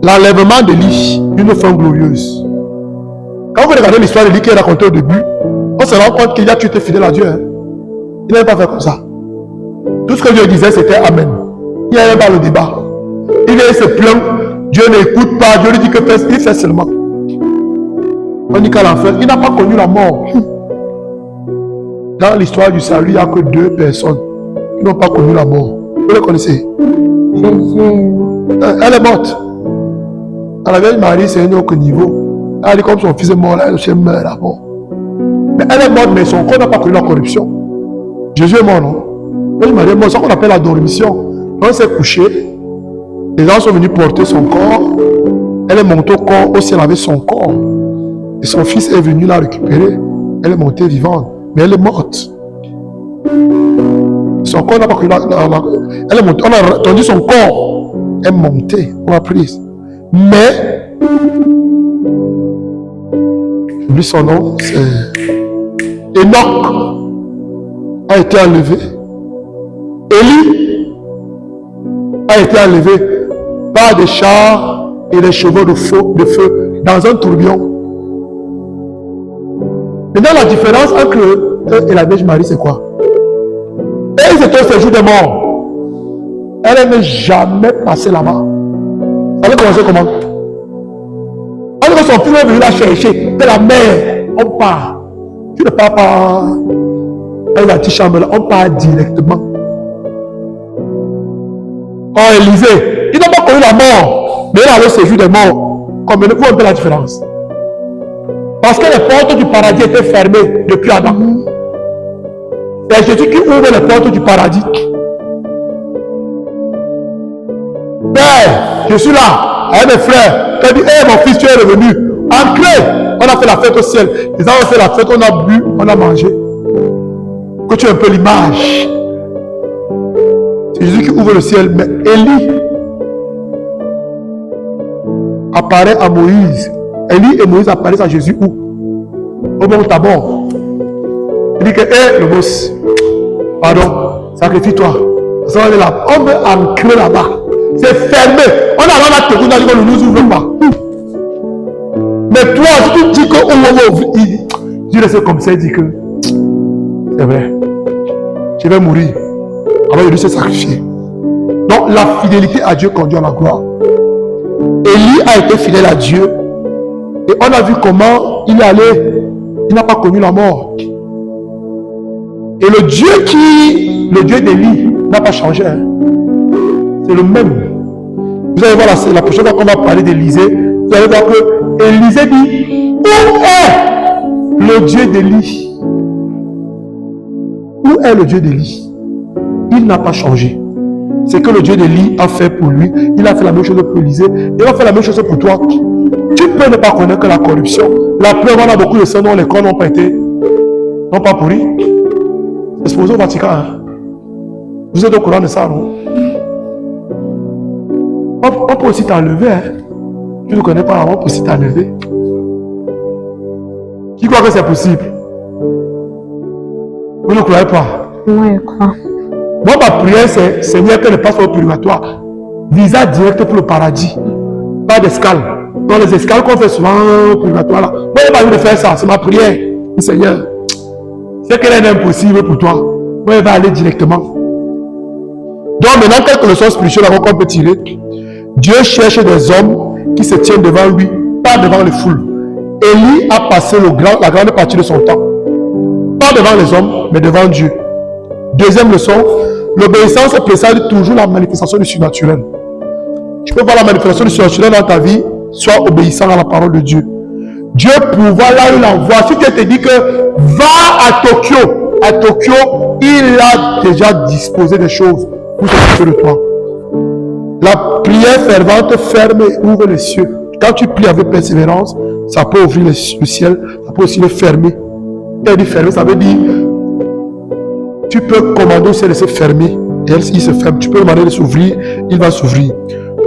l'enlèvement d'Élie, une fin glorieuse. Quand vous regardez l'histoire d'Élie qui est racontée au début, on se rend compte qu'il a tué fidèle à Dieu. Hein. Il n'avait pas fait comme ça. Tout ce que Dieu disait, c'était Amen. Il n'y avait pas le débat. Il vient se plaindre, Dieu n'écoute pas, Dieu lui dit que il fait seulement. On dit qu'à la fin, il n'a pas connu la mort. Dans l'histoire du salut, il n'y a que 2 personnes qui n'ont pas connu la mort. Vous les connaissez? Jésus. Elle est morte. À la Vierge Marie, c'est un autre niveau. Elle dit comme son fils est mort, là, le chien meurt là-bas. Mais elle est morte, mais son corps n'a pas connu la corruption. Jésus est mort, non? La Vierge Marie est morte, c'est ce qu'on appelle la dormition. Quand elle s'est couchée, les gens sont venus porter son corps. Elle est montée au corps, au ciel avec son corps. Et son fils est venu la récupérer. Elle est montée vivante, mais elle est morte. Son corps n'a pas connu elle est montée, on a entendu son corps. Elle est montée, on l'a prise. Mais, j'oublie son nom, c'est Enoch a été enlevé. Élie a été enlevé par des chars et des chevaux de feu dans un tourbillon. Maintenant, la différence entre eux et la Vierge Marie, c'est quoi? Elle, c'était au séjour des morts. Elle n'est jamais passée là-bas. Ça va commencer comment? On dit que son fils est venu la chercher. De la mère, on part. Tu ne pars pas dans la petite chambre là, on part directement. Oh, Élisée, il n'a pas connu la mort, mais il a le séjour des morts. Comprenez-vous un peu la différence? Parce que les portes du paradis étaient fermées depuis Adam. C'est Jésus qui ouvre les portes du paradis. Père, je suis là, avec mes frères. Tu as dit, hé mon fils, tu es revenu. Entrez. On a fait la fête au ciel. Les gens ont fait la fête, on a bu, on a mangé. Que tu aies un peu l'image. C'est Jésus qui ouvre le ciel. Mais Élie apparaît à Moïse. Élie et Moïse apparaissent à Jésus où? Au mont Tabor. Il dit que, hé, le boss, pardon, sacrifie-toi. Parce qu'on est là, on veut ancrer là-bas. C'est fermé. On a la tête, on a dit qu'on ne nous ouvre pas. Mais toi, si tu dis qu'on ouvre, tu restes comme ça, il dit que c'est vrai. Je vais mourir. Alors il lui s'est sacrifié. Donc la fidélité à Dieu conduit à la gloire. Élie a été fidèle à Dieu. Et on a vu comment il est allé. Il n'a pas connu la mort. Et le Dieu d'Élie n'a pas changé. Hein. C'est le même. Vous allez voir la prochaine fois qu'on va parler d'Élisée. Vous allez voir que Élisée dit, où est le Dieu d'Élie? Où est le Dieu d'Élie? Il n'a pas changé. C'est que le Dieu d'Élie a fait pour lui. Il a fait la même chose pour Élisée. Il va faire la même chose pour toi. Tu peux ne pas connaître que la corruption. La preuve, on a beaucoup de saints dont les corps n'ont pas été, n'ont pas pourri. C'est supposé au Vatican. Hein? Vous êtes au courant de ça, non? On peut aussi t'enlever. Hein? Tu ne connais pas, on peut aussi t'enlever. Qui croit que c'est possible? Vous ne croyez pas? Moi, je crois. Moi, ma prière, c'est Seigneur, que ne passe pas au purgatoire. Visa direct pour le paradis. Pas d'escale. Dans les escales qu'on fait souvent au purgatoire, là. Moi, je n'ai pas envie de faire ça. C'est ma prière. Seigneur, c'est qu'elle est impossible pour toi. Moi, je vais aller directement. Donc, maintenant, quelques leçons spirituelles qu'on peut tirer. Dieu cherche des hommes qui se tiennent devant lui, pas devant les foules. Élie a passé la grande partie de son temps. Pas devant les hommes, mais devant Dieu. Deuxième leçon, l'obéissance précède toujours la manifestation du surnaturel. Tu peux voir la manifestation du surnaturel dans ta vie, sois obéissant à la parole de Dieu. Dieu pourvoit là où il envoie. Si Dieu te dit que va à Tokyo, il a déjà disposé des choses pour s'occuper de toi. La prière fervente ferme et ouvre les cieux. Quand tu pries avec persévérance, Ça peut ouvrir le ciel, ça peut aussi le fermer. Et elle dit fermer, ça veut dire tu peux commander au ciel de se fermer. Et il se ferme. Tu peux demander de s'ouvrir, il va s'ouvrir.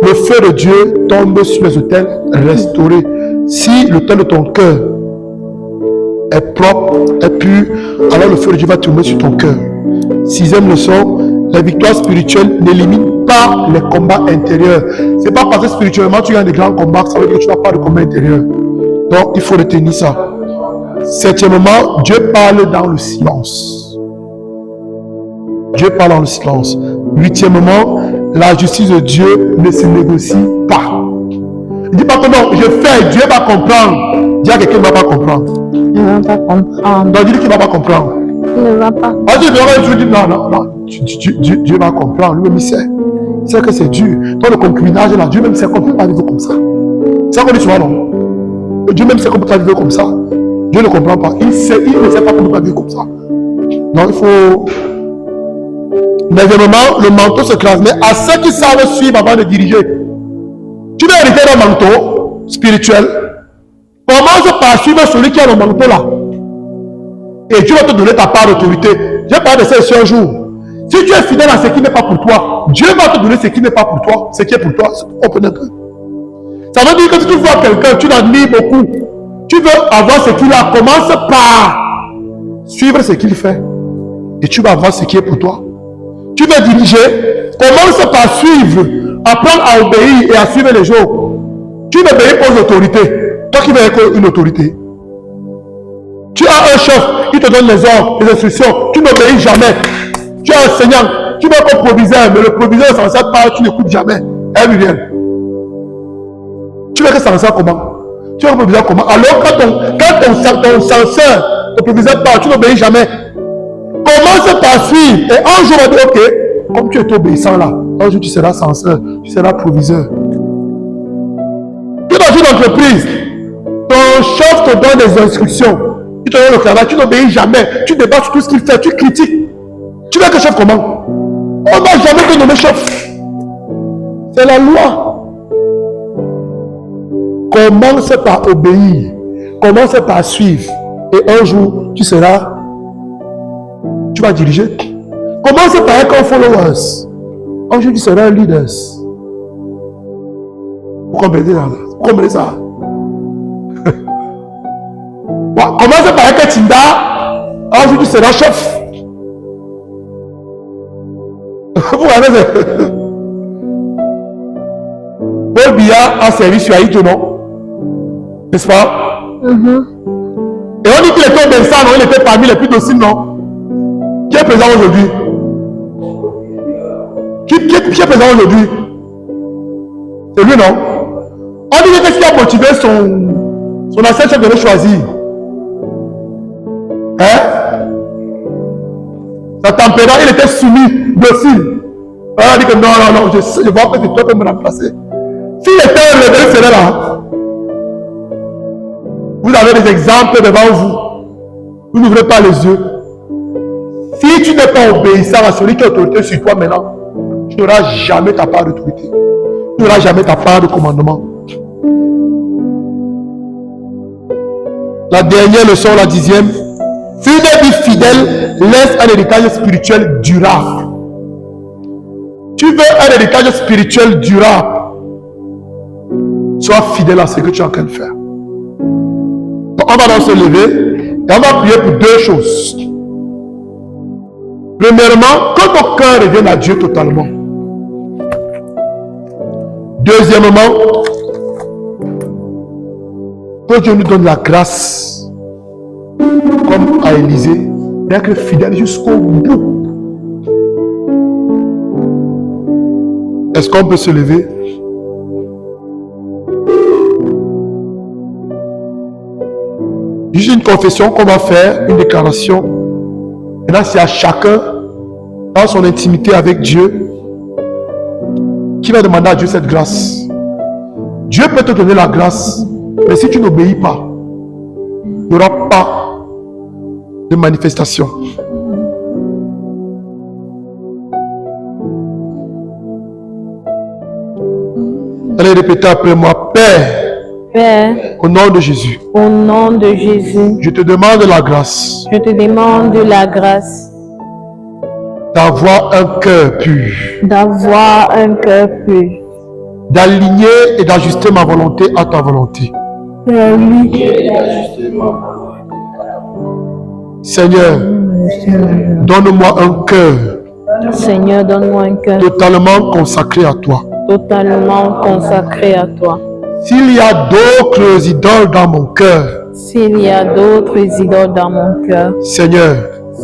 Le feu de Dieu tombe sur les autels restaurés. Si l'autel de ton cœur est propre, est pur, alors le feu de Dieu va tomber sur ton cœur. 6e leçon, la victoire spirituelle n'élimine pas les combats intérieurs. C'est pas parce que spirituellement tu gagnes des grands combats, ça veut dire que tu n'as pas de combat intérieur. Donc il faut retenir ça. 7e, Dieu parle dans le silence. Dieu parle dans le silence. 8e, la justice de Dieu ne se négocie pas. Il dit pas que non, je fais, Dieu va comprendre. Dis à quelqu'un qui ne va pas comprendre. Il ne va pas comprendre. Donc dis qu'il ne va pas comprendre. Il ne va pas. Je dis non, Dieu va comprendre. Lui-même il sait. Il sait que c'est dur. Dans le concubinage là, Dieu même sait qu'on ne peut pas vivre comme ça. C'est ça qu'on dit souvent, non? Dieu même sait qu'on ne peut pas vivre comme ça. Dieu ne comprend pas. Il ne sait pas qu'on ne peut pas vivre comme ça. Non, il faut. 9e, le manteau se classe. Mais à ceux qui savent suivre avant de diriger. Tu veux hériter d'un manteau spirituel. Commence par suivre celui qui a le manteau là. Et Dieu va te donner ta part d'autorité. J'ai parlé de ça ici un jour. Si tu es fidèle à ce qui n'est pas pour toi, Dieu va te donner ce qui n'est pas pour toi. Ce qui est pour toi, comprenez un peu. Ça veut dire que si tu vois quelqu'un, tu l'admires beaucoup. Tu veux avoir ce qu'il a, commence par suivre ce qu'il fait. Et tu vas avoir ce qui est pour toi. Tu veux diriger, commence par suivre, apprendre à obéir et à suivre les jours. Tu veux obéir aux autorités. Toi qui veux être une autorité. Tu as un chef, il te donne les ordres, les instructions. Tu n'obéis jamais. Tu as un enseignant, tu veux être proviseur, mais le proviseur sans ça parle, tu n'écoutes jamais. Muriel. Tu veux que ça en comment? Tu veux que le proviseur comment? Alors quand ton censeur, ton proviseur parle, tu n'obéis jamais. Commence par suivre. Et un jour, on va dire, ok, comme tu es obéissant là, un jour tu seras censeur, tu seras proviseur. Tu es dans une entreprise, ton chef te donne des instructions. Tu te donnes le travail, tu n'obéis jamais. Tu débats sur tout ce qu'il fait, tu critiques. Tu veux que chef comment? On ne va jamais te nommer chef. C'est la loi. Commence par obéir. Commence par suivre. Et un jour, tu vas diriger. Commence par être un followers. Un jour, tu seras un leader. Vous comprenez ça? Commence par être Tinda. Un jour, tu seras chef. Vous voyez, Paul Biya a servi sur Haïti, non? N'est-ce pas? Et on dit qu'il était obéissant, non? Il était parmi les plus dociles, non? Qui est présent aujourd'hui? Qui est présent aujourd'hui? C'est lui, non? On dit qu'est-ce qui a motivé son ancien chef de le choisir? Hein? Sa tempérament, il était soumis, docile. On a dit que non, je vois que c'est toi qui me remplacer. S'il était un rebelle, il serait là. Vous avez des exemples devant vous. Vous n'ouvrez pas les yeux. Si tu n'es pas obéissant à celui qui a autorité sur toi maintenant, tu n'auras jamais ta part d'autorité. Tu n'auras jamais ta part de commandement. La dernière leçon, la 10e. Une vie fidèle laisse un héritage spirituel durable. Tu veux un héritage spirituel durable. Sois fidèle à ce que tu es en train de faire. Donc, on va donc se lever et on va prier pour deux choses. Premièrement, que ton cœur revienne à Dieu totalement. Deuxièmement, que Dieu nous donne la grâce, comme à Élisée, d'être fidèle jusqu'au bout. Est-ce qu'on peut se lever? Juste une confession qu'on va faire, une déclaration. Maintenant, c'est à chacun, dans son intimité avec Dieu, qui va demander à Dieu cette grâce. Dieu peut te donner la grâce, mais si tu n'obéis pas, il n'y aura pas de manifestation. Allez répéter après moi. Père, Père, au nom de Jésus, au nom de Jésus, je te demande la grâce je te demande la grâce d'avoir un cœur pur, d'avoir un cœur pur, d'aligner et d'ajuster ma volonté à ta volonté. Seigneur, donne-moi un cœur Seigneur, donne-moi un cœur totalement consacré à toi. totalement consacré à toi. S'il y a d'autres idoles dans mon cœur, S'il y a d'autres idoles dans mon cœur, Seigneur,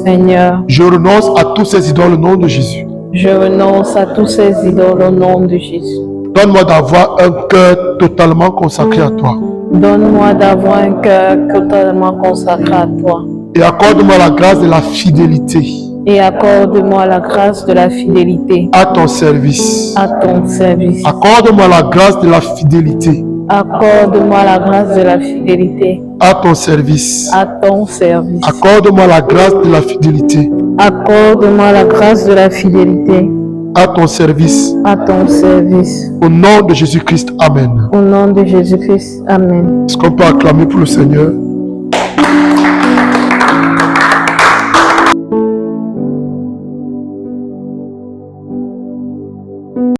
Seigneur, je renonce à tous ces idoles au nom de Jésus. je renonce à tous ces idoles au nom de Jésus. Donne-moi d'avoir un cœur totalement consacré à toi. Donne-moi d'avoir un cœur totalement consacré à toi. Et accorde-moi la grâce de la fidélité Et accorde-moi la grâce de la fidélité à ton service. à ton service. Accorde-moi la grâce de la fidélité Accorde-moi la grâce de la fidélité à ton service. à ton service. Accorde-moi la grâce de la fidélité Accorde-moi la grâce de la fidélité à ton service. à ton service. Au nom de Jésus-Christ, Amen. Au nom de Jésus-Christ. Amen. Est-ce qu'on peut acclamer pour le Seigneur?